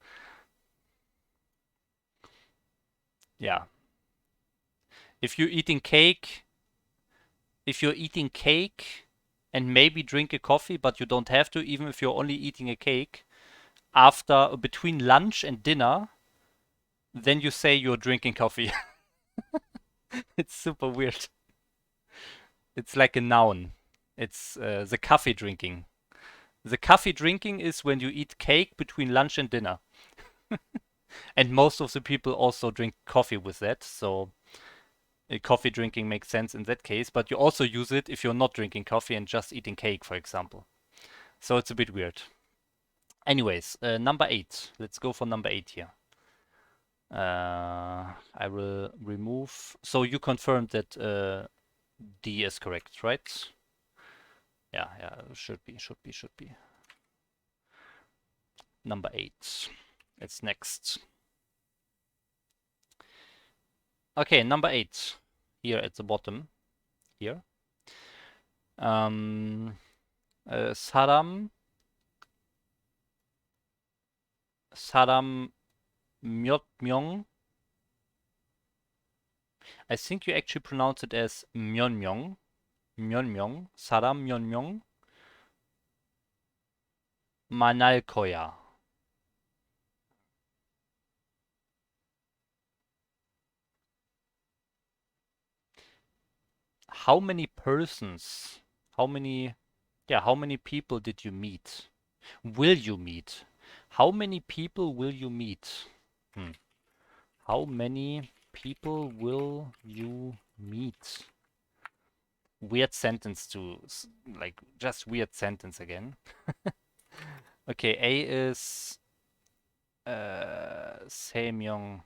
Yeah. If you're eating cake, if you're eating cake and maybe drink a coffee, but you don't have to, even if you're only eating a cake, after between lunch and dinner, then you say you're drinking coffee. It's super weird. It's like a noun. It's the coffee drinking. The coffee drinking is when you eat cake between lunch and dinner. And most of the people also drink coffee with that. So coffee drinking makes sense in that case. But you also use it if you're not drinking coffee and just eating cake, for example. So it's a bit weird. Anyways, number 8. Let's go for number 8 here. I will remove. So you confirmed that D is correct, right? Yeah, yeah, should be. Number 8. It's next. Okay, number 8. Here at the bottom. Here. 사람, 사람 몇 명. I think you actually pronounce it as 몇 명. 몇 명. 사람 몇 명. 만날 거야. How many persons? How many people did you meet? Will you meet? How many people will you meet? Hmm. How many people will you meet? Weird sentence to, like, just weird sentence again. Okay, A is 세 명.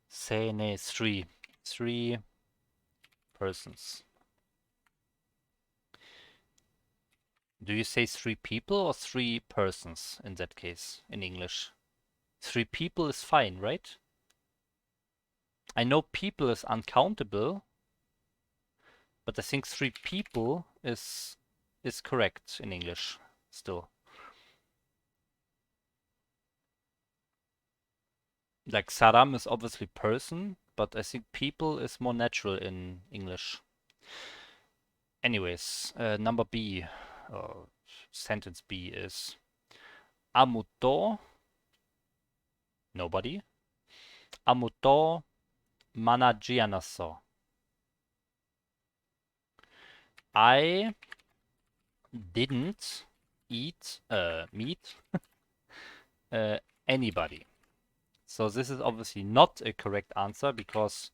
Three. Three persons. Do you say 3 people or 3 persons in that case in English? 3 people is fine, right? I know people is uncountable, but I think 3 people is correct in English still. Like saram is obviously person, but I think people is more natural in English. Anyways, number B, sentence B is 아무도, nobody. 아무도 만나지 않았어. I didn't meet anybody. So this is obviously not a correct answer because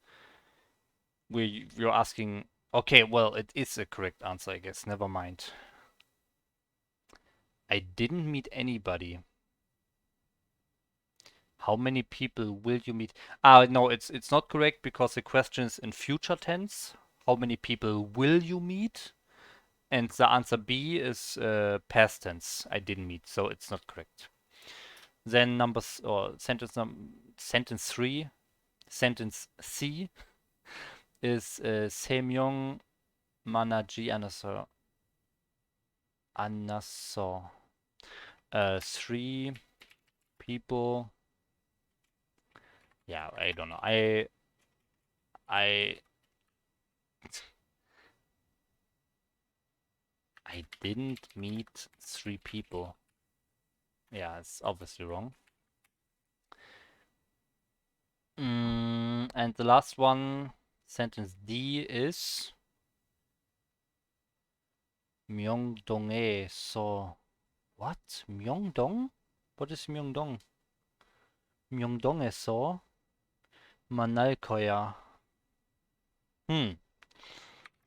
you're asking. Okay, well, it is a correct answer, I guess. Never mind. I didn't meet anybody. How many people will you meet? No, it's not correct because the question is in future tense. How many people will you meet? And the answer B is past tense. I didn't meet, so it's not correct. Then sentence 3, sentence C is 세 명 만나지 않았어. 3 people. Yeah, I don't know. I didn't meet 3 people. Yeah, it's obviously wrong. And the last one, sentence D is 명동에서. What? 명동? What is 명동? 명동에서 만날 거야.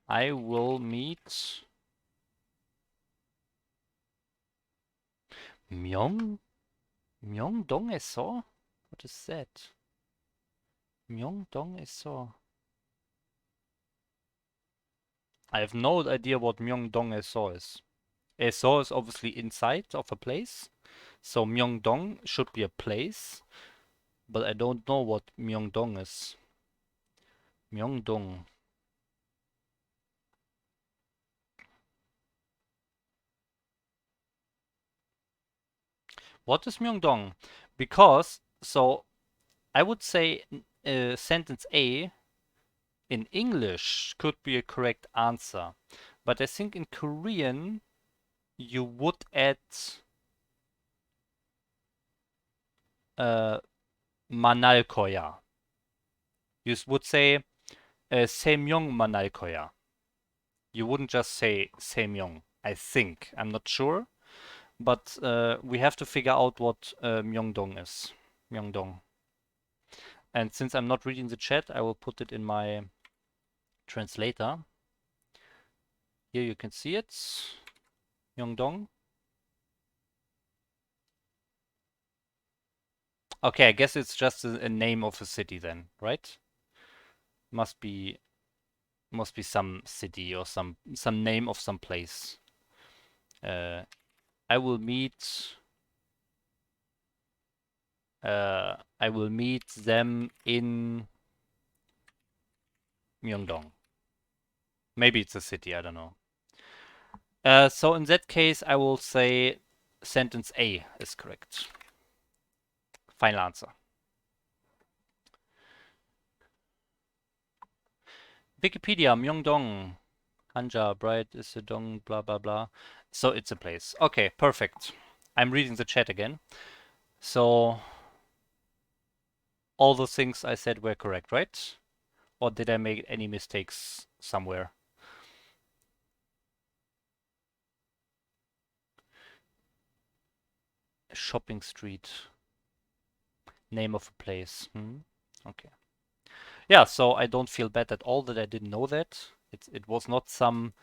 I will meet 명동에서? What is that? 명동에서. I have no idea what Myeongdong-so is. So is obviously inside of a place. So Myeongdong should be a place, but I don't know what Myeongdong is. Myeongdong. What is Myeongdong? Because, so I would say sentence A in English could be a correct answer. But I think in Korean you would add manal koya. You would say Semyong manal koya. You wouldn't just say Semyong, I think. I'm not sure. But we have to figure out what Myeongdong is. Myeongdong. And since I'm not reading the chat, I will put it in my translator. Here you can see it. Myeongdong. Okay, I guess it's just a name of a city then, right? Must be some city or some name of some place. I will meet them in Myeongdong. Maybe it's a city, I don't know. So in that case, I will say sentence A is correct. Final answer. Wikipedia, Myeongdong. Hanja, bright is a dong, blah, blah, blah. So it's a place. Okay, perfect. I'm reading the chat again. So all the things I said were correct, right? Or did I make any mistakes somewhere? Shopping street. Name of a place. Okay. Yeah, so I don't feel bad at all that I didn't know that. It was not some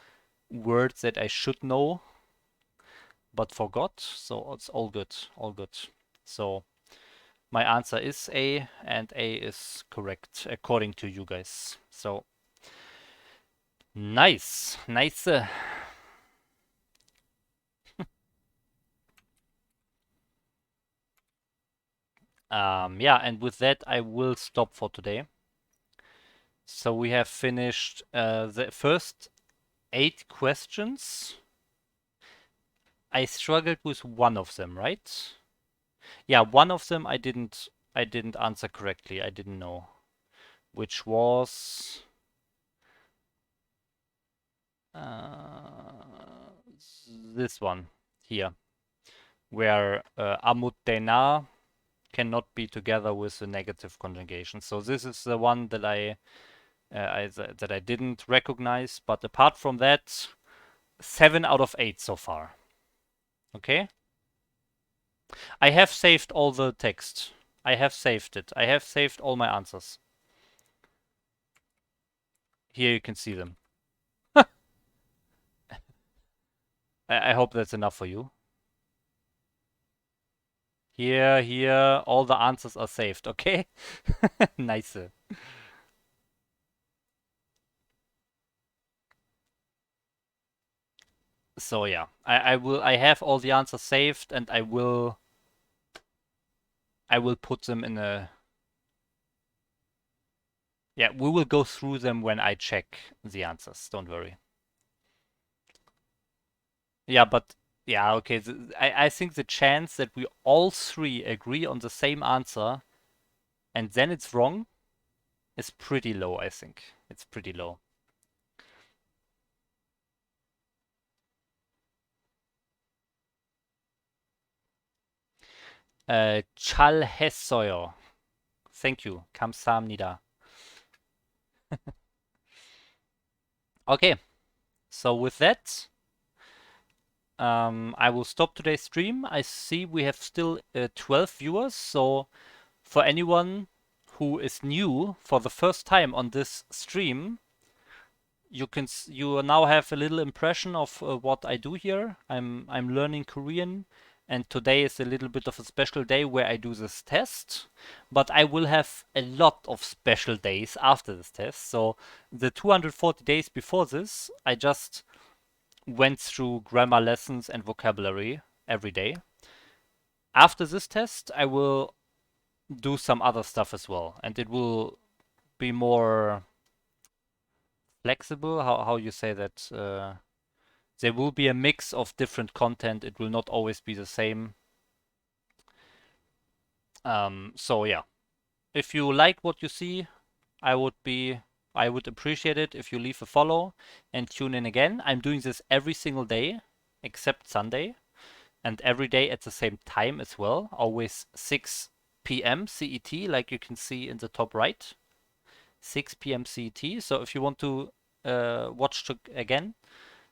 words that I should know, but forgot. So it's all good, all good. So my answer is A, and A is correct according to you guys. So nice, nice. Yeah, and with that, I will stop for today. So we have finished the first 8 questions. I struggled with one of them, right? Yeah, one of them I didn't answer correctly. I didn't know, which was this one here, where amutena cannot be together with the negative conjugation. So this is the one that that I didn't recognize. But apart from that, 7 out of 8 so far. Okay. I have saved all the text. I have saved it. I have saved all my answers. Here you can see them. I hope that's enough for you. Here, all the answers are saved, okay? Nice. So yeah, I have all the answers saved and I will put them in a yeah, we will go through them when I check the answers, don't worry. Yeah, but yeah, okay. I think the chance that we all three agree on the same answer and then it's wrong is pretty low, I think. It's pretty low. 잘했어요. Thank you. 감사합니다. Okay, so with that, I will stop today's stream. I see we have still 12 viewers, so for anyone who is new for the first time on this stream, you now have a little impression of what I do here. I'm learning Korean And today is a little bit of a special day where I do this test, but I will have a lot of special days after this test. So the 240 days before this, I just went through grammar lessons and vocabulary every day. After this test, I will do some other stuff as well, and it will be more flexible. How you say that? There will be a mix of different content. It will not always be the same. So yeah, if you like what you see, I would appreciate it if you leave a follow and tune in again. I'm doing this every single day except Sunday, and every day at the same time as well, always 6 p.m. CET, like you can see in the top right, 6 p.m. CET. So if you want to watch again,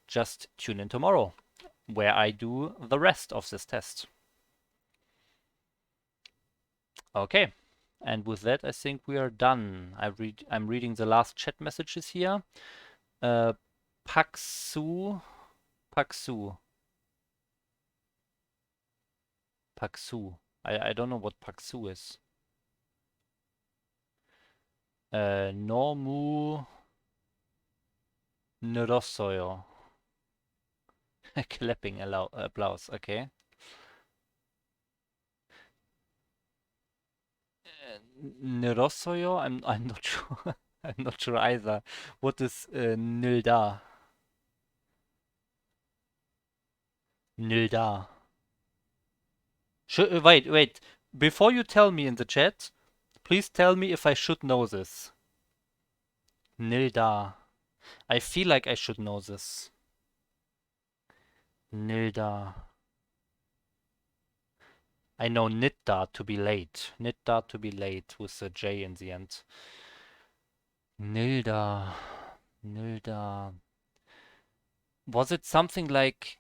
just tune in tomorrow, where I do the rest of this test. Okay, and with that, I think we are done. I'm reading the last chat messages here. Uh, Paksu, Paksu, Paksu. I don't know what Paksu is. Normu Nrosoyo. Clapping applause. Okay. Nrosoyo. I'm not sure. I'm not sure either. What is Nilda? Nilda. Wait. Before you tell me in the chat, please tell me if I should know this. Nilda. I feel like I should know this. Nilda. I know Nitta to be late. Nitta to be late with a J in the end. Nilda. Nilda. Was it something like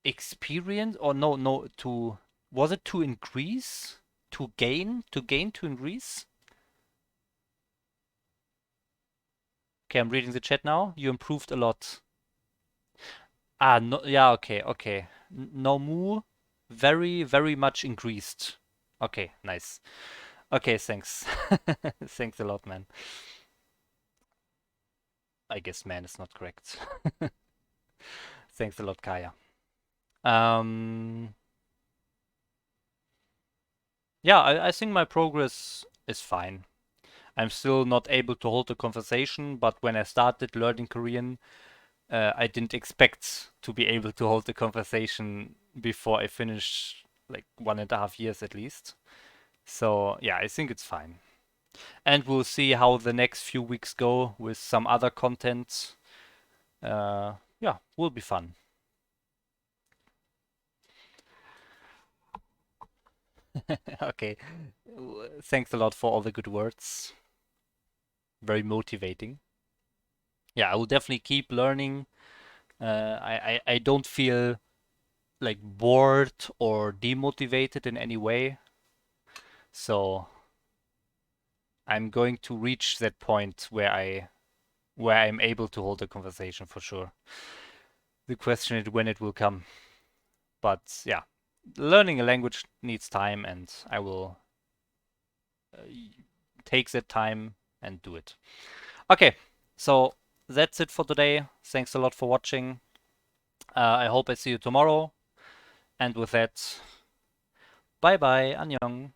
experience or no to was it to increase? To gain? To gain to increase? Okay, I'm reading the chat now. You improved a lot. Ah, no, yeah, okay. No mu, very much increased. Okay, nice. Okay, thanks. Thanks a lot, man. I guess man is not correct. Thanks a lot, Kaya. Yeah, I think my progress is fine. I'm still not able to hold a conversation, but when I started learning Korean, I didn't expect to be able to hold a conversation before I finish like 1.5 years at least. So yeah, I think it's fine. And we'll see how the next few weeks go with some other content. Yeah, will be fun. Okay. Thanks a lot for all the good words. Very motivating. Yeah, I will definitely keep learning. I don't feel like bored or demotivated in any way. So I'm going to reach that point where I'm able to hold a conversation for sure. The question is when it will come. But yeah, learning a language needs time, and I will take that time and do it. Okay, so that's it for today. Thanks a lot for watching. I hope I see you tomorrow. And with that, bye bye, annyeong.